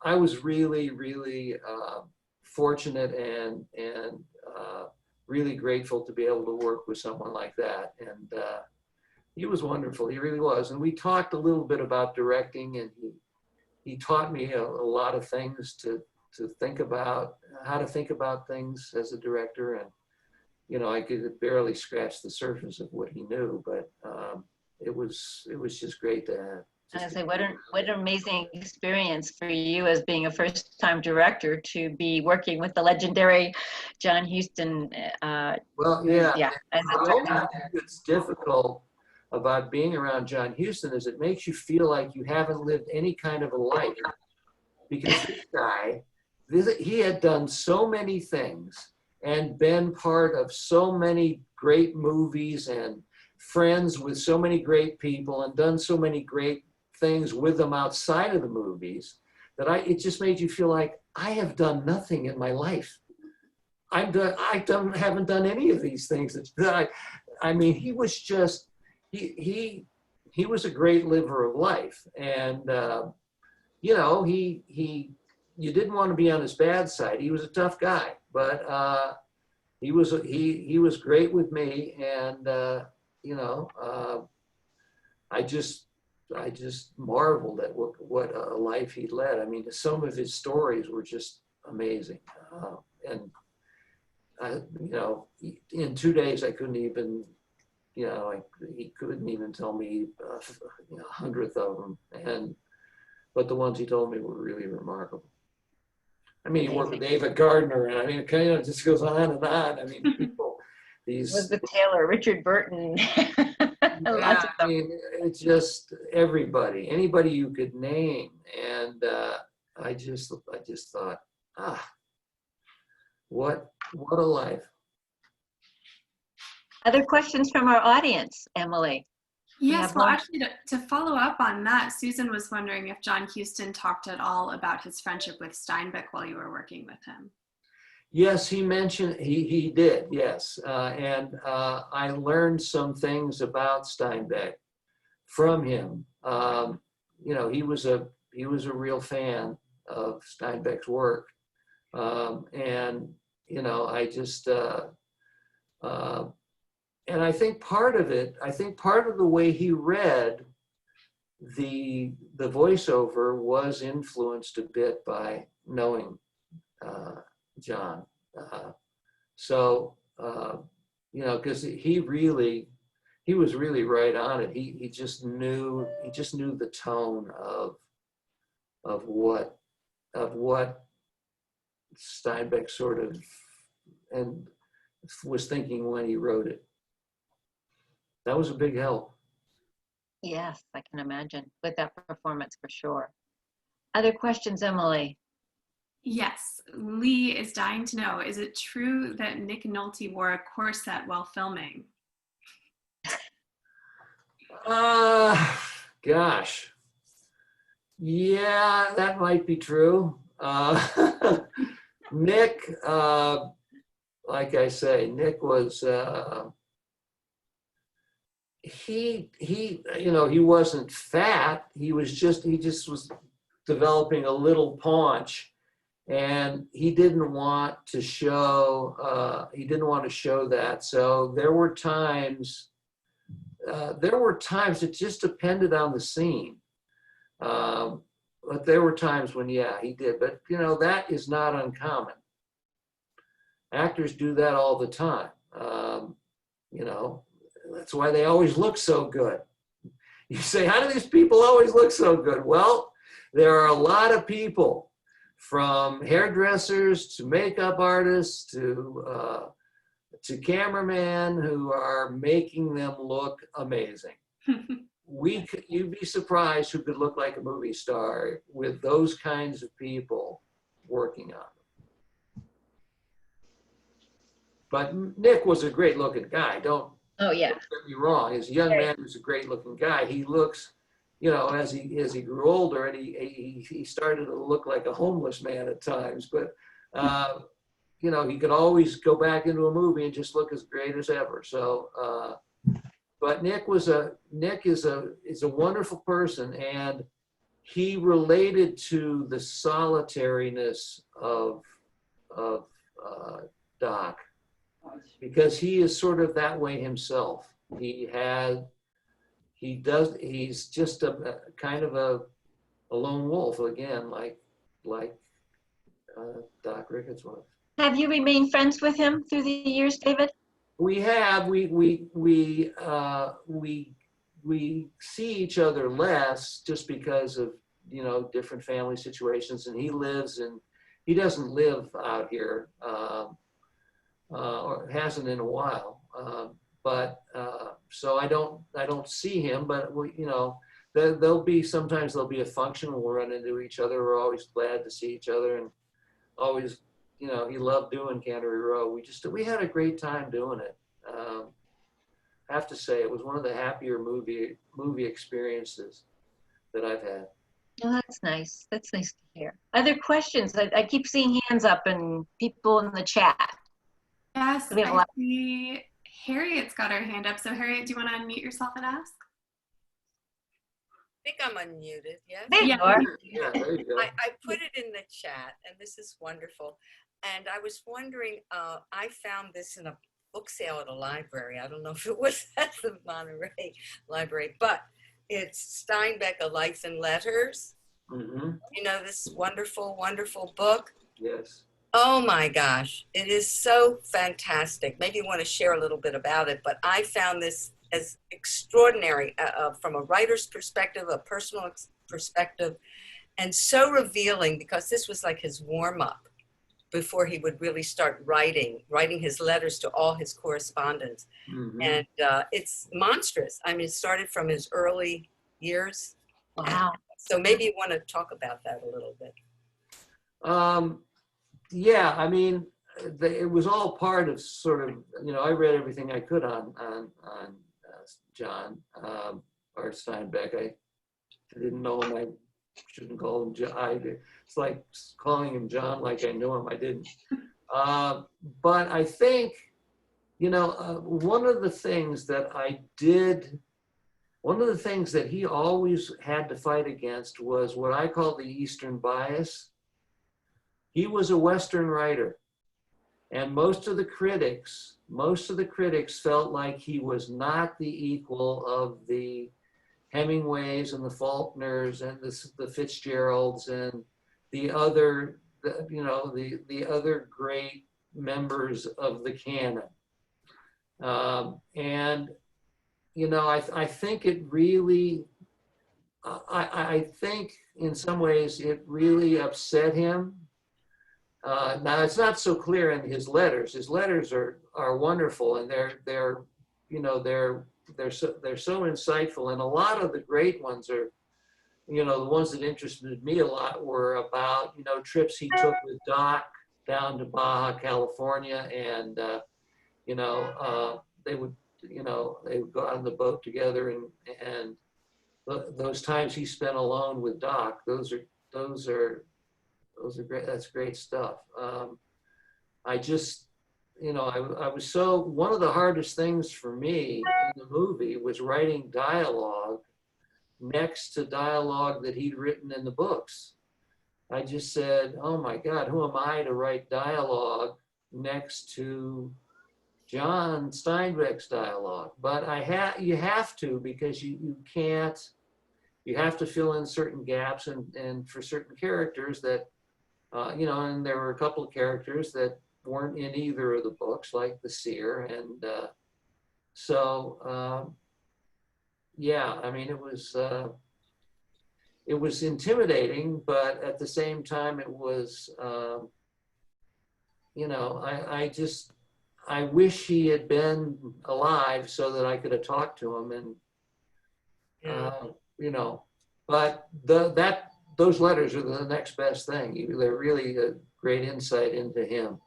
was really, really fortunate and really grateful to be able to work with someone like that. And he was wonderful. He really was. And we talked a little bit about directing, and he taught me a lot of things to think about, how to think about things as a director. And, you know, I could barely scratch the surface of what he knew, but it was just great to have. I say, what an amazing experience for you as being a first-time director to be working with the legendary John Huston. Well, yeah. The only Yeah. thing that's difficult about being around John Huston is it makes you feel like you haven't lived any kind of a life, because this guy, he had done so many things and been part of so many great movies and friends with so many great people and done so many great things with them outside of the movies that it just made you feel like I have done nothing in my life. I haven't done any of these things. I mean, he was just, he was a great liver of life. And, you know, you didn't want to be on his bad side. He was a tough guy, but he was great with me. And, you know, I just marveled at what a life he led. I mean, some of his stories were just amazing. And you know, in 2 days, I couldn't even, you know, he couldn't even tell me 100th of them. But the ones he told me were really remarkable. I mean, he worked with David Gardner, and I mean, it kind of just goes on and on. I mean, people, Elizabeth Taylor, Richard Burton. Yeah, I mean, it's just anybody you could name. And I just thought, what a life. Other questions from our audience, Emily? Yes, well, actually, to follow up on that, Susan was wondering if John Huston talked at all about his friendship with Steinbeck while you were working with him. Yes, he mentioned, he did, yes. And I learned some things about Steinbeck from him. You know, he was a real fan of Steinbeck's work. And, you know, I just, and I think part of the way he read the voiceover was influenced a bit by knowing John. So, you know, because he was really right on it. He just knew the tone of what Steinbeck sort of and was thinking when he wrote it. That was a big help. Yes, I can imagine with that performance for sure. Other questions, Emily? Yes, Lee is dying to know, is it true that Nick Nolte wore a corset while filming? Gosh. Yeah, that might be true. Nick, like I say, Nick was, he wasn't fat. He just was developing a little paunch, and he didn't want to show that. So there were times it just depended on the scene. But there were times when, yeah, he did. But, that is not uncommon. Actors do that all the time. That's why they always look so good. You say, how do these people always look so good? Well, there are a lot of people, from hairdressers to makeup artists to cameramen, who are making them look amazing. You'd be surprised who could look like a movie star with those kinds of people working on them. But Nick was a great looking guy. Don't get me wrong. As a young man, he was a great looking guy. He looks, as he grew older, and he started to look like a homeless man at times. But he could always go back into a movie and just look as great as ever. So. But Nick is a wonderful person, and he related to the solitariness of Doc, because he is sort of that way himself. He's just a kind of a lone wolf, again, like Doc Ricketts was. Have you remained friends with him through the years, David? We have. We see each other less, just because of different family situations, and he doesn't live out here, or hasn't in a while. So I don't see him, but sometimes there'll be a function when we'll run into each other. We're always glad to see each other, and always. He loved doing Cannery Row. We had a great time doing it. I have to say, it was one of the happier movie experiences that I've had. Oh, that's nice. That's nice to hear. Other questions? I keep seeing hands up and people in the chat. Yes, I see Harriet's got her hand up. So Harriet, do you want to unmute yourself and ask? I think I'm unmuted, yes? There you are. Yeah, there you go. I put it in the chat, and this is wonderful. And I was wondering, I found this in a book sale at a library. I don't know if it was at the Monterey Library, but it's Steinbeck, A Life in Letters. Mm-hmm. This wonderful, wonderful book. Yes. Oh my gosh, it is so fantastic. Maybe you want to share a little bit about it, but I found this as extraordinary from a writer's perspective, a personal perspective, and so revealing, because this was like his warm-up before he would really start writing his letters to all his correspondents. Mm-hmm. And it's monstrous. I mean, it started from his early years. Wow. So maybe you want to talk about that a little bit. Yeah, I mean, it was all part of sort of, I read everything I could on John or Steinbeck. I didn't know him. I shouldn't call him John. It's like calling him John like I knew him. I didn't. But I think, one of the things that he always had to fight against was what I call the Eastern bias. He was a Western writer, and most of the critics felt like he was not the equal of the Hemingways and the Faulkners and the Fitzgeralds and the other great members of the canon. I think it really, I think in some ways it really upset him. Now it's not so clear in his letters. His letters are wonderful, and they're so insightful, and a lot of the great ones are, the ones that interested me a lot were about, trips he took with Doc down to Baja California, and they would go out on the boat together, and those times he spent alone with Doc, those are great. That's great stuff. you know, I was so, one of the hardest things for me in the movie was writing dialogue next to dialogue that he'd written in the books. I just said, oh my God, who am I to write dialogue next to John Steinbeck's dialogue? But you have to, because you can't, you have to fill in certain gaps, and for certain characters that, you know, and there were a couple of characters that weren't in either of the books, like the seer. And yeah, I mean, it was intimidating, but at the same time, it was, you know, I wish he had been alive so that I could have talked to him, and, you know, but those letters are the next best thing. They're really a great insight into him.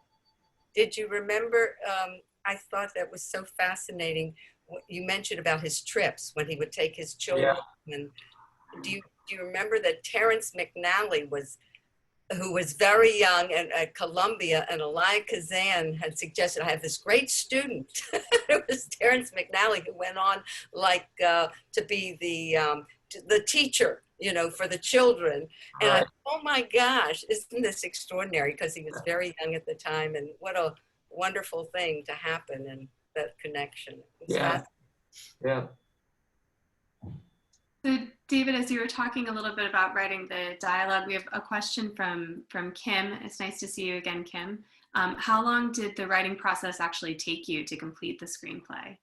Did you remember, I thought that was so fascinating, what you mentioned about his trips when he would take his children. Yeah. And do you remember that Terrence McNally who was very young at Columbia, and Elia Kazan had suggested, I have this great student. It was Terrence McNally, who went on like to be the teacher, you know, for the children. And I, oh my gosh, isn't this extraordinary? Because he was very young at the time, and what a wonderful thing to happen, and that connection. Yeah. Yeah. So David, as you were talking a little bit about writing the dialogue, we have a question from Kim. It's nice to see you again, Kim. How long did the writing process actually take you to complete the screenplay?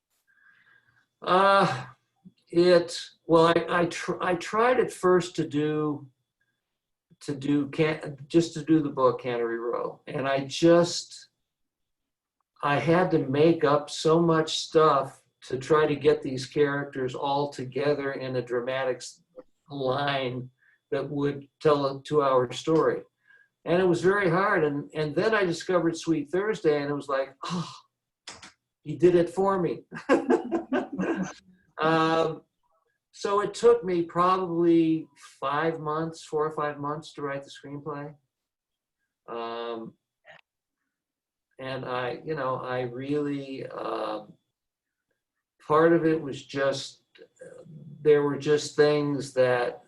Well, I tried at first to do the book Cannery Row, and I had to make up so much stuff to try to get these characters all together in a dramatic line that would tell a 2-hour story. And it was very hard. And then I discovered Sweet Thursday, and it was like, oh, he did it for me. So it took me probably 4 or 5 months to write the screenplay. And I really, part of it was just, there were just things that,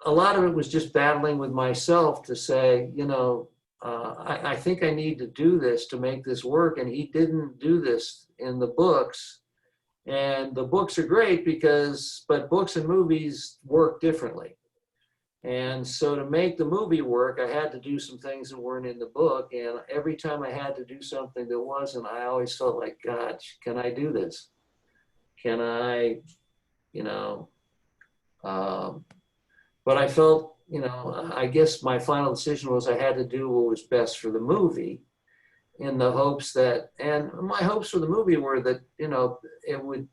a lot of it was just battling with myself to say, you know, I think I need to do this to make this work. And he didn't do this in the books. And the books are great but books and movies work differently. And so to make the movie work, I had to do some things that weren't in the book. And every time I had to do something that wasn't, I always felt like, God, can I do this? Can I, you know, but I felt, you know, I guess my final decision was I had to do what was best for the movie, in the hopes that, and my hopes for the movie were that, you know, it would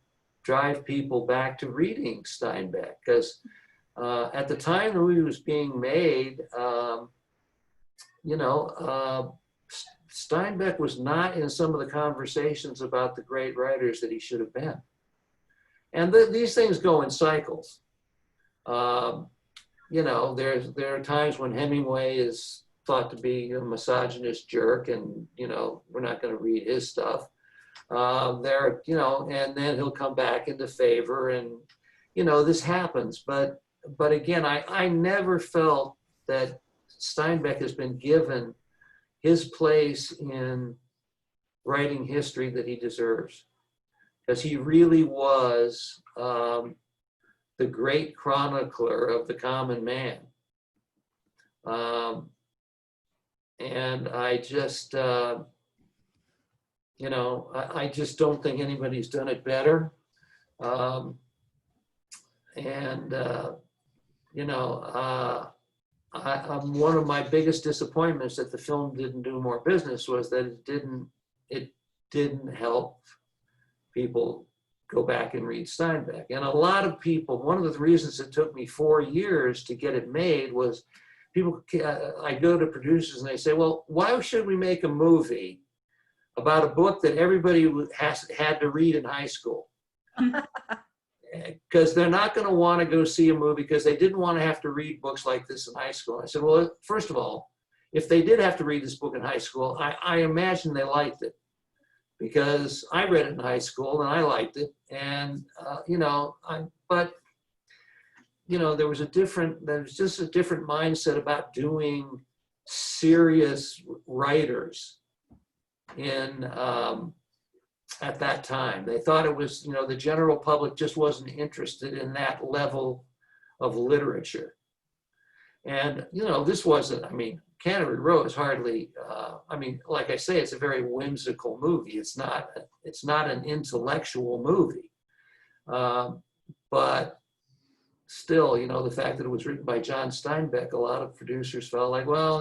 drive people back to reading Steinbeck, because at the time the movie was being made, you know, Steinbeck was not in some of the conversations about the great writers that he should have been. And these things go in cycles. You know, there are times when Hemingway is thought to be a misogynist jerk, and, you know, we're not going to read his stuff. You know, and then he'll come back into favor, and, you know, this happens. But again, I never felt that Steinbeck has been given his place in writing history that he deserves, because he really was the great chronicler of the common man. And I just, you know, I just don't think anybody's done it better. You know, one of my biggest disappointments that the film didn't do more business was that it didn't help people go back and read Steinbeck. And a lot of people, one of the reasons it took me 4 years to get it made was people, I go to producers and they say, well, why should we make a movie about a book that everybody had to read in high school? Because they're not going to want to go see a movie because they didn't want to have to read books like this in high school. I said, well, first of all, if they did have to read this book in high school, I imagine they liked it, because I read it in high school and I liked it. And, but, there was just a different mindset about doing serious writers at that time. They thought it was, the general public just wasn't interested in that level of literature. And, this wasn't, Cannery Row is hardly, like I say, it's a very whimsical movie. It's not an intellectual movie. But still, the fact that it was written by John Steinbeck, a lot of producers felt like, well,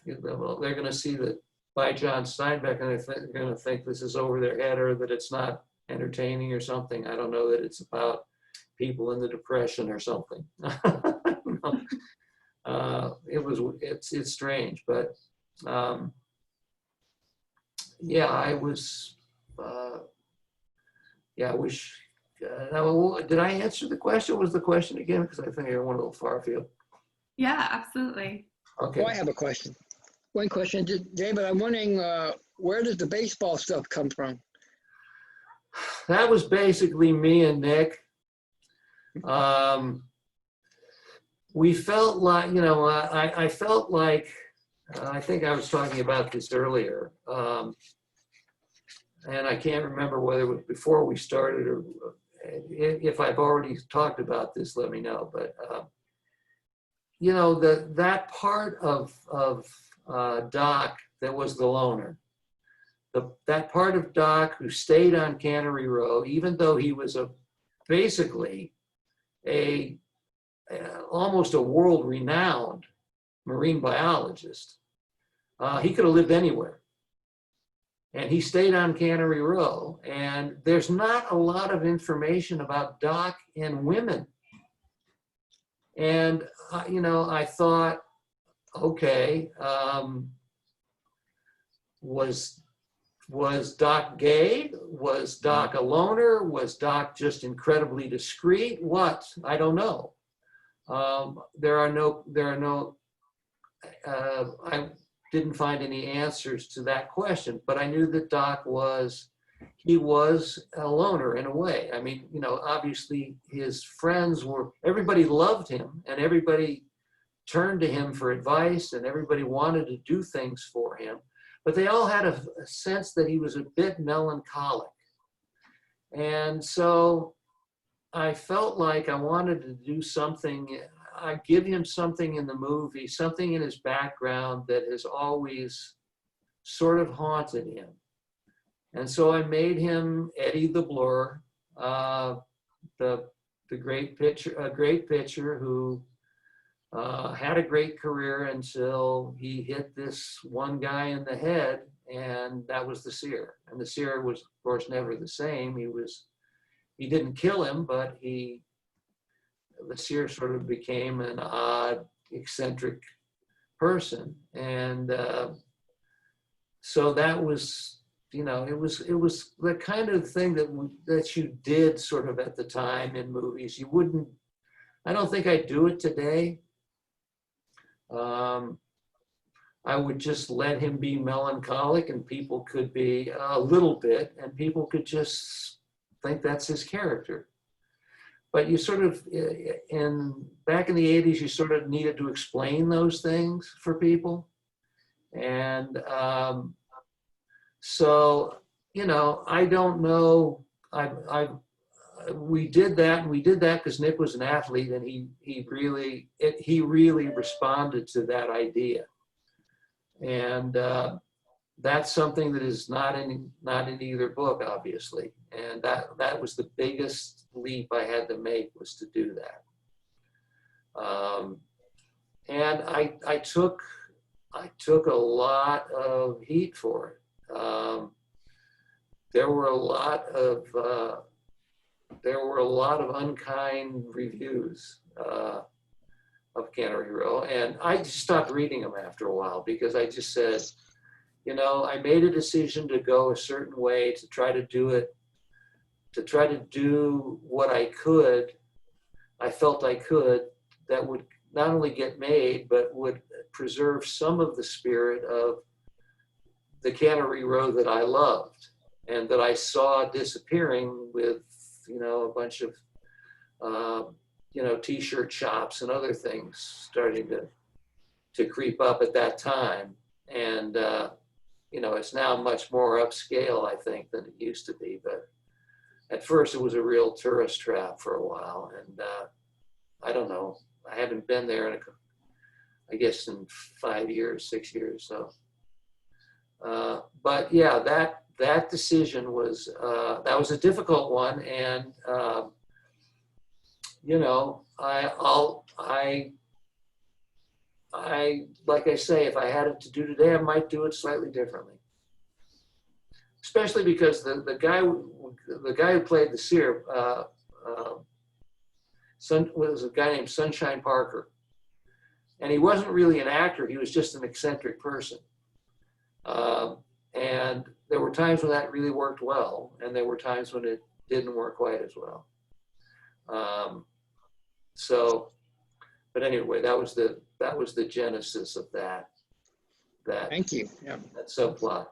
they're going to see that by John Steinbeck, and they're going to think this is over their head, or that it's not entertaining or something. I don't know, that it's about people in the Depression or something. It's strange, but I wish. Did I answer the question? What was the question again? Because I think I went a little far afield. Yeah, absolutely. Okay. Well, I have a question. One question, David. I'm wondering, where does the baseball stuff come from? That was basically me and Nick. We felt like, I felt like, I think I was talking about this earlier, and I can't remember whether it was before we started, or if I've already talked about this, let me know. But, that part of Doc that was the loner, that part of Doc who stayed on Cannery Row, even though he was basically almost a world-renowned marine biologist. He could have lived anywhere. And he stayed on Cannery Row. And there's not a lot of information about Doc and women. And, I thought, okay, was Doc gay? Was Doc a loner? Was Doc just incredibly discreet? What? I don't know. I didn't find any answers to that question, but I knew that Doc was a loner in a way. Obviously his friends everybody loved him, and everybody turned to him for advice, and everybody wanted to do things for him, but they all had a sense that he was a bit melancholic. And so I felt like I wanted to do something. I give him something in the movie, something in his background that has always sort of haunted him. And so I made him Eddie the Blur, the great pitcher who had a great career until he hit this one guy in the head, and that was the seer. And the seer was, of course, never the same. He didn't kill him, but the seer sort of became an odd, eccentric person. And so that was, it was the kind of thing that you did sort of at the time in movies. I don't think I'd do it today. I would just let him be melancholic, and people could be a little bit, and people could just think that's his character. But you sort of, back in the 80s, you sort of needed to explain those things for people. And so, I don't know, we did that because Nick was an athlete, and he really responded to that idea. And that's something that is not in either book, obviously. And that was the biggest leap I had to make, was to do that. And I took a lot of heat for it. There were a lot of unkind reviews of Cannery Row, and I just stopped reading them after a while, because I just said, I made a decision to go a certain way, to try to do what I felt I could, that not only get made, but would preserve some of the spirit of the Cannery Row that I loved and that I saw disappearing with, a bunch of, t-shirt shops and other things starting to creep up at that time. And, it's now much more upscale, I think, than it used to be. But at first it was a real tourist trap for a while. And I don't know, I haven't been there in I guess in 5 years, 6 years. So, but yeah, that decision was, that was a difficult one. And, I like I say, if I had it to do today, I might do it slightly differently. Especially because the guy who played the seer was a guy named Sunshine Parker, and he wasn't really an actor. He was just an eccentric person, and there were times when that really worked well, and there were times when it didn't work quite as well. But anyway, that was the genesis of that. Thank you. Yeah. That subplot.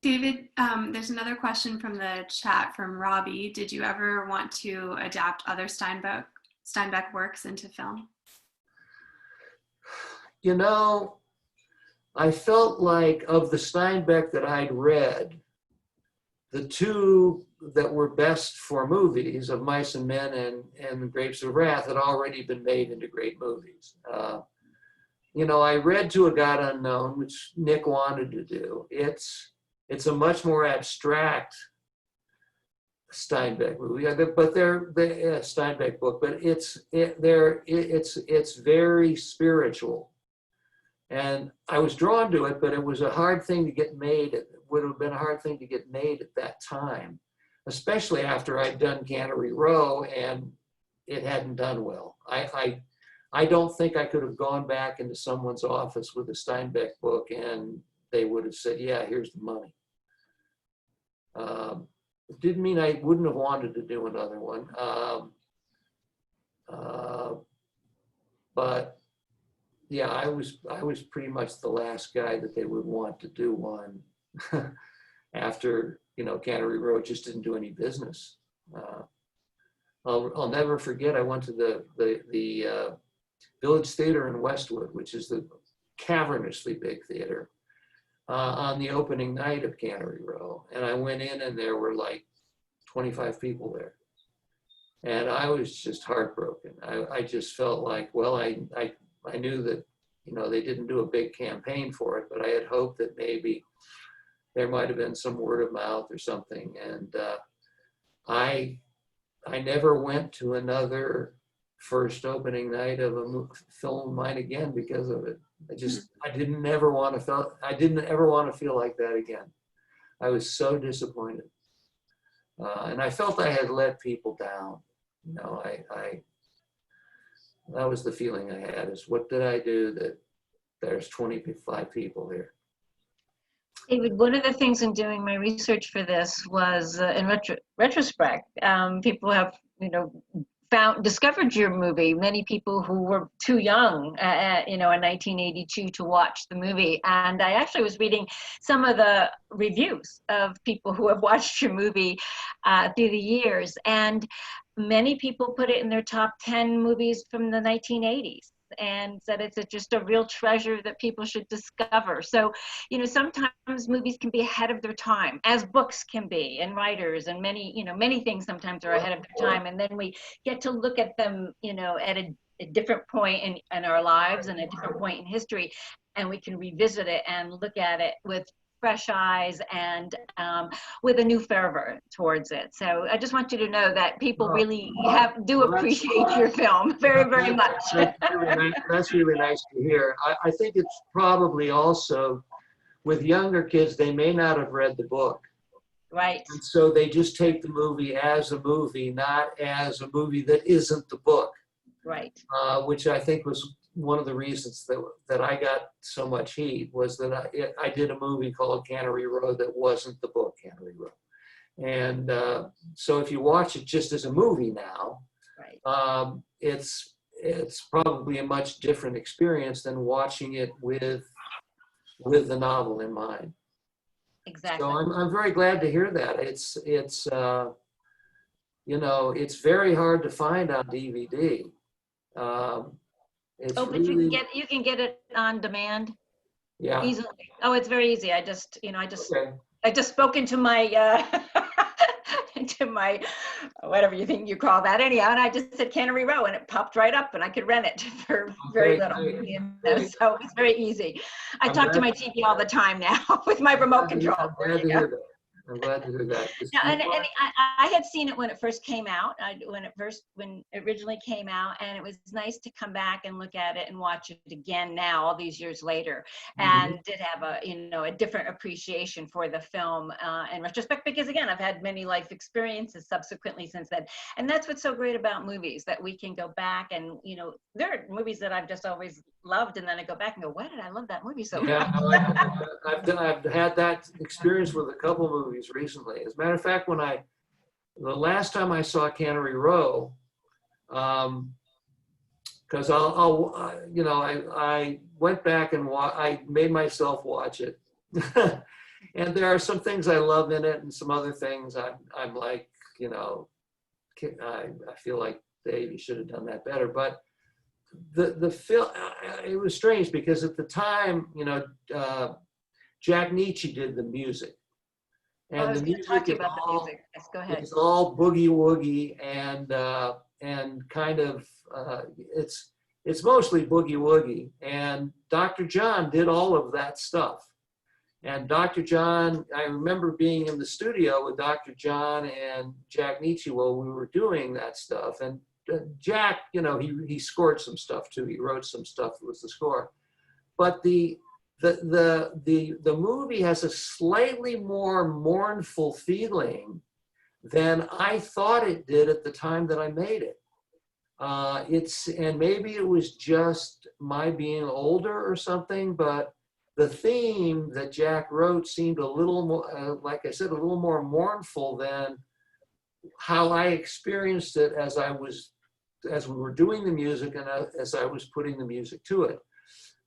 David, there's another question from the chat from Robbie. Did you ever want to adapt other Steinbeck works into film? I felt like of the Steinbeck that I'd read, the two that were best for movies, Of Mice and Men and The Grapes of Wrath, had already been made into great movies. I read To a God Unknown, which Nick wanted to do. It's a much more abstract Steinbeck movie, but they're Steinbeck book, but it's very spiritual. And I was drawn to it, but it was a hard thing to get made. It would have been a hard thing to get made at that time, especially after I'd done Cannery Row and it hadn't done well. I don't think I could have gone back into someone's office with a Steinbeck book and they would have said, yeah, here's the money. It didn't mean I wouldn't have wanted to do another one. But yeah, I was pretty much the last guy that they would want to do one after, Cannery Row just didn't do any business. I'll never forget, I went to the Village Theater in Westwood, which is the cavernously big theater, on the opening night of Cannery Row. And I went in and there were like 25 people there. And I was just heartbroken. I just felt like, well, I knew that, they didn't do a big campaign for it, but I had hoped that maybe there might have been some word of mouth or something. And I never went to another first opening night of a film of mine again because of it. I didn't ever want to feel like that again. I was so disappointed. And I felt I had let people down. That was the feeling I had, is what did I do that there's 25 people here? David, one of the things in doing my research for this was, in retrospect, people have, discovered your movie. Many people who were too young, in 1982 to watch the movie. And I actually was reading some of the reviews of people who have watched your movie through the years. And many people put it in their top 10 movies from the 1980s. And said it's just a real treasure that people should discover. So, sometimes movies can be ahead of their time, as books can be, and writers, and many things sometimes are ahead of their time. And then we get to look at them, at a different point in our lives and a different point in history, and we can revisit it and look at it with fresh eyes and with a new fervor towards it. So I just want you to know that people really do appreciate your film very, very much. That's really nice to hear. I think it's probably also, with younger kids, they may not have read the book. Right. And so they just take the movie as a movie, not as a movie that isn't the book. Right. Which I think was one of the reasons that I got so much heat, was that I did a movie called Cannery Row that wasn't the book Cannery Row. And so if you watch it just as a movie now, right, it's probably a much different experience than watching it with the novel in mind. Exactly. So I'm very glad to hear that. It's it's very hard to find on DVD. It's But really, you can get it on demand yeah. easily. Oh, it's very easy. I just Okay. I just spoke into my into my whatever you think you call that anyhow, and I just said Cannery Row, and it popped right up, and I could rent it for very little. Great. So it's very easy. I I'm talk to glad- my TV all the time now with my remote control. I'm glad to hear that. I'm glad to hear that. Yeah, and I had seen it when it first came out, when it originally came out, and it was nice to come back and look at it and watch it again now, all these years later, and did have a different appreciation for the film in retrospect, because again, I've had many life experiences subsequently since then, and that's what's so great about movies, that we can go back and, there are movies that I've just always loved, and then I go back and go, why did I love that movie so much? Yeah, no, I've had that experience with a couple movies recently. As a matter of fact, the last time I saw Cannery Row, because I went back and I made myself watch it, and there are some things I love in it, and some other things I'm like, I feel like Dave, you should have done that better, but. The film, it was strange because at the time, Jack Nietzsche did the music, and the music is all, Yes, go ahead. it's all boogie woogie and kind of it's mostly boogie woogie, and Dr. John did all of that stuff. And Dr. John, I remember being in the studio with Dr. John and Jack Nietzsche while we were doing that stuff, and Jack, he scored some stuff too. He wrote some stuff that was the score, but the movie has a slightly more mournful feeling than I thought it did at the time that I made it. And maybe it was just my being older or something, but the theme that Jack wrote seemed a little more, like I said, a little more mournful than how I experienced it as we were doing the music and as I was putting the music to it.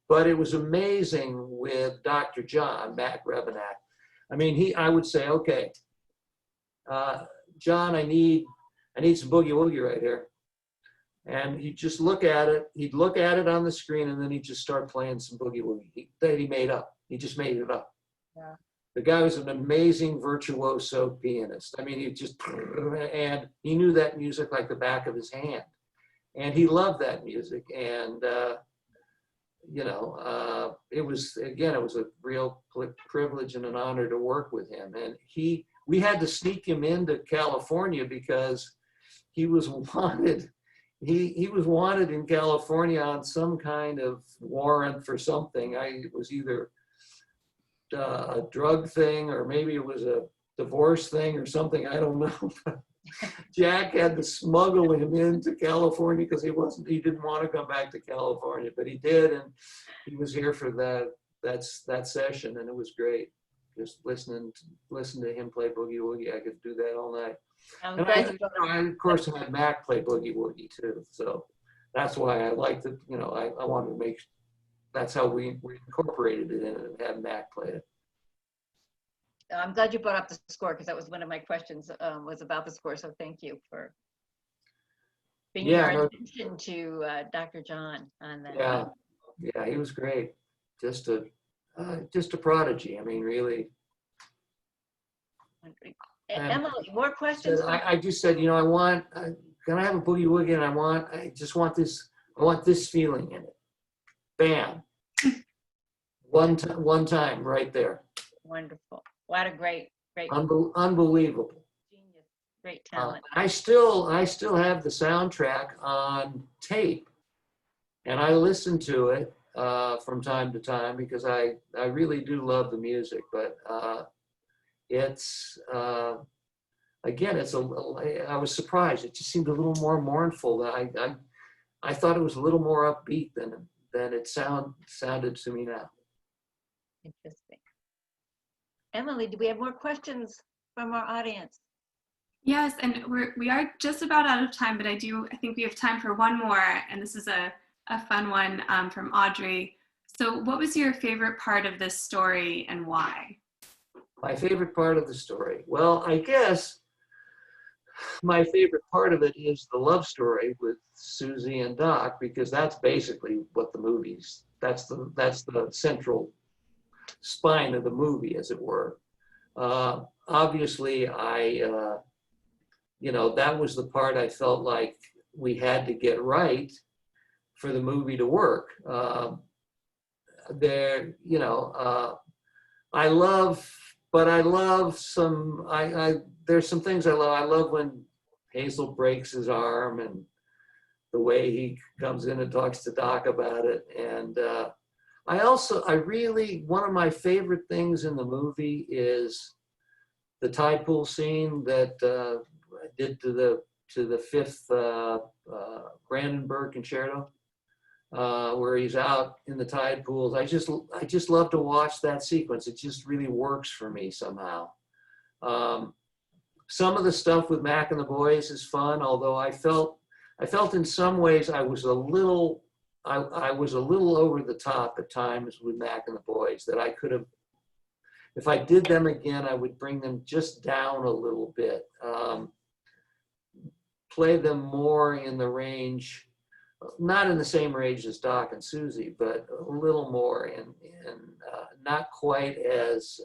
But it was amazing with Dr. John, Mac Rebenak. I mean, I would say, okay, John, I need some boogie woogie right here. And he'd just look at it. He'd look at it on the screen, and then he'd just start playing some boogie woogie that he made up. He just made it up. Yeah. The guy was an amazing virtuoso pianist. I mean, and he knew that music like the back of his hand. And he loved that music. And, it was a real privilege and an honor to work with him. And we had to sneak him into California because he was wanted. He was wanted in California on some kind of warrant for something. It was either a drug thing, or maybe it was a divorce thing or something. I don't know. Jack had to smuggle him into California because he didn't want to come back to California, but he did, and he was here for that session, and it was great. Just listening to him play boogie woogie, I could do that all night. And I of course had Mac play boogie woogie too, so that's why I liked it. I wanted to make. That's how we incorporated it in and had Mac play it. I'm glad you brought up the score, because that was one of my questions, was about the score. So thank you for being our attention to Dr. John on that. Yeah, he was great. Just a prodigy. I mean, really. Emily, more questions? I just said, I want. Can I have a boogie woogie? And I just want this. I want this feeling in it. Bam. One time, right there. Wonderful. What a great. Unbelievable. Genius. Great talent. I still have the soundtrack on tape, and I listen to it from time to time because I really do love the music. But it's again, I was surprised. It just seemed a little more mournful. I thought it was a little more upbeat than it sounded to me now. Interesting. Emily, do we have more questions from our audience? Yes, and we are just about out of time, but I think we have time for one more, and this is a fun one from Audrey. So what was your favorite part of this story and why? My favorite part of the story. Well, I guess my favorite part of it is the love story with Susie and Doc, because that's basically what the movie's, that's the central spine of the movie, as it were. Obviously, that was the part I felt like we had to get right for the movie to work. There's some things I love. I love when Hazel breaks his arm and the way he comes in and talks to Doc about it. And one of my favorite things in the movie is the tide pool scene that I did to the fifth Brandenburg Concerto, where he's out in the tide pools. I just love to watch that sequence. It just really works for me somehow. Some of the stuff with Mac and the boys is fun, although I felt in some ways I was a little over the top at times with Mac and the boys, that I could have, if I did them again, I would bring them just down a little bit, play them more in the range, not in the same range as Doc and Susie, but a little more and not quite as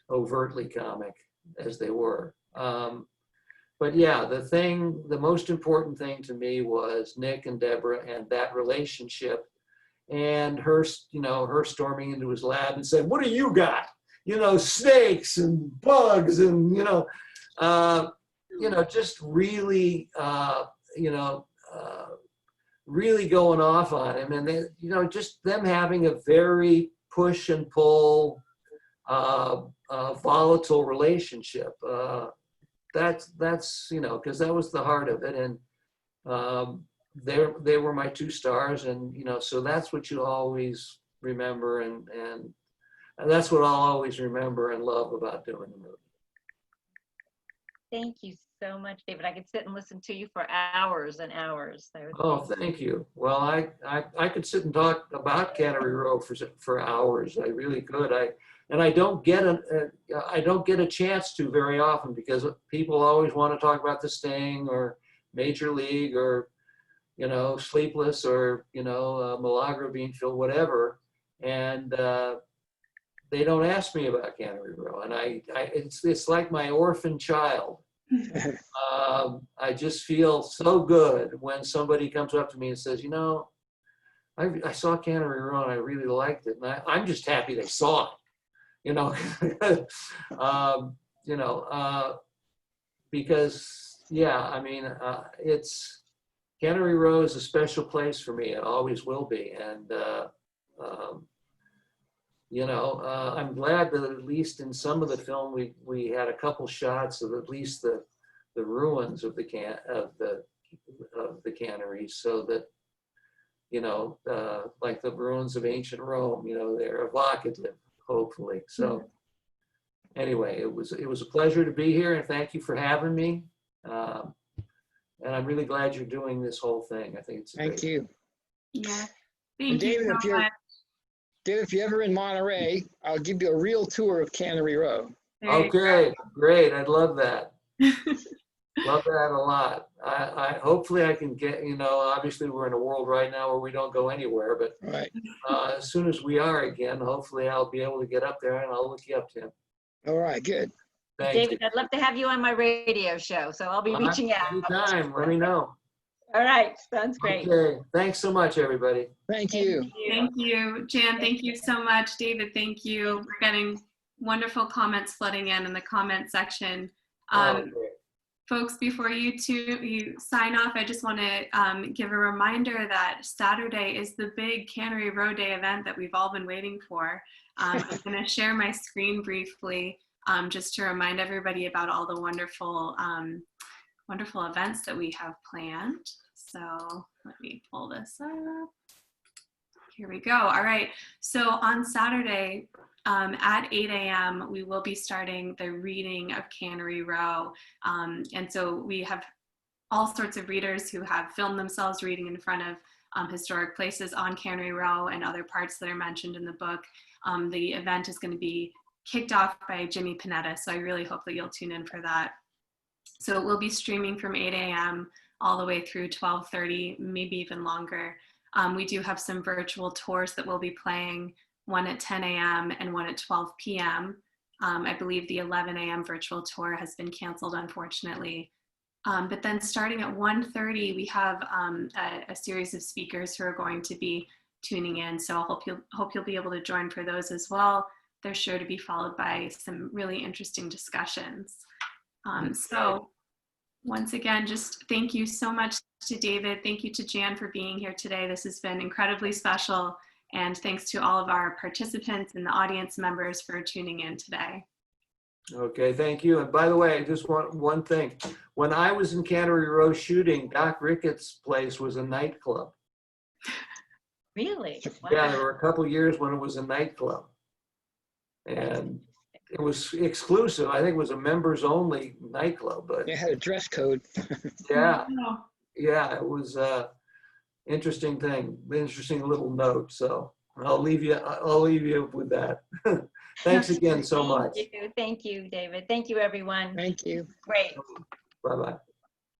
overtly comic as they were. But yeah, the most important thing to me was Nick and Deborah and that relationship, and her storming into his lab and saying, "What do you got? Snakes and bugs and just really really going off on him, and they, just them having a very push and pull, volatile relationship. That's because that was the heart of it, and they were my two stars, and so that's what you always remember, and that's what I'll always remember and love about doing the movie. Thank you so much, David. I could sit and listen to you for hours and hours. Oh, thank you. Well, I could sit and talk about Cannery Row for hours. I really could. I don't get a chance to very often, because people always want to talk about The Sting or Major League or Sleepless or Milagro Beanfield, whatever, and they don't ask me about Cannery Row, and it's like my orphan child. I just feel so good when somebody comes up to me and says, I saw Cannery Row and I really liked it, and I'm just happy they saw it. Because it's Cannery Row is a special place for me. It always will be, and I'm glad that at least in some of the film we had a couple shots of at least the ruins of the canneries, so that like the ruins of ancient Rome, they're evocative, hopefully. So anyway, it was a pleasure to be here, and thank you for having me. And I'm really glad you're doing this whole thing. I think it's Thank you. Yeah, thank you so much. David, if you're ever in Monterey, I'll give you a real tour of Cannery Row. Okay, great. I'd love that. Love that a lot. I hopefully I can get, obviously we're in a world right now where we don't go anywhere, but right. As soon as we are again, hopefully I'll be able to get up there and I'll look you up, Tim. All right, good. Thank David, you. I'd love to have you on my radio show, so I'll be reaching out. Anytime, let me know. All right, sounds great. Okay, thanks so much, everybody. Thank you. Thank you. Jan, thank you so much. David, thank you. We're getting wonderful comments flooding in the comment section. Folks, before you sign off, I just want to give a reminder that Saturday is the big Cannery Row Day event that we've all been waiting for. I'm going to share my screen briefly just to remind everybody about all the wonderful events that we have planned. So let me pull this up. Here we go. All right. So on Saturday at 8 a.m., we will be starting the Reading of Cannery Row. And so we have all sorts of readers who have filmed themselves reading in front of historic places on Cannery Row and other parts that are mentioned in the book. The event is going to be kicked off by Jimmy Panetta, so I really hope that you'll tune in for that. So it will be streaming from 8 a.m. all the way through 12:30, maybe even longer. We do have some virtual tours that will be playing, one at 10 a.m. and one at 12 p.m. I believe the 11 a.m. virtual tour has been canceled, unfortunately. But then starting at 1:30, we have a series of speakers who are going to be tuning in. So I hope you'll be able to join for those as well. They're sure to be followed by some really interesting discussions. So once again, just thank you so much to David. Thank you to Jan for being here today. This has been incredibly special. And thanks to all of our participants and the audience members for tuning in today. Okay, thank you. And by the way, I just want one thing. When I was in Cannery Row shooting, Doc Ricketts' place was a nightclub. Really? Wow. Yeah, there were a couple of years when it was a nightclub. And it was exclusive. I think it was a members only nightclub, but They had a dress code. yeah, Oh, yeah, it was a interesting thing, interesting little note. So I'll leave you with that. Thanks again so much. Thank you, David. Thank you, everyone. Thank you. Great. Bye-bye.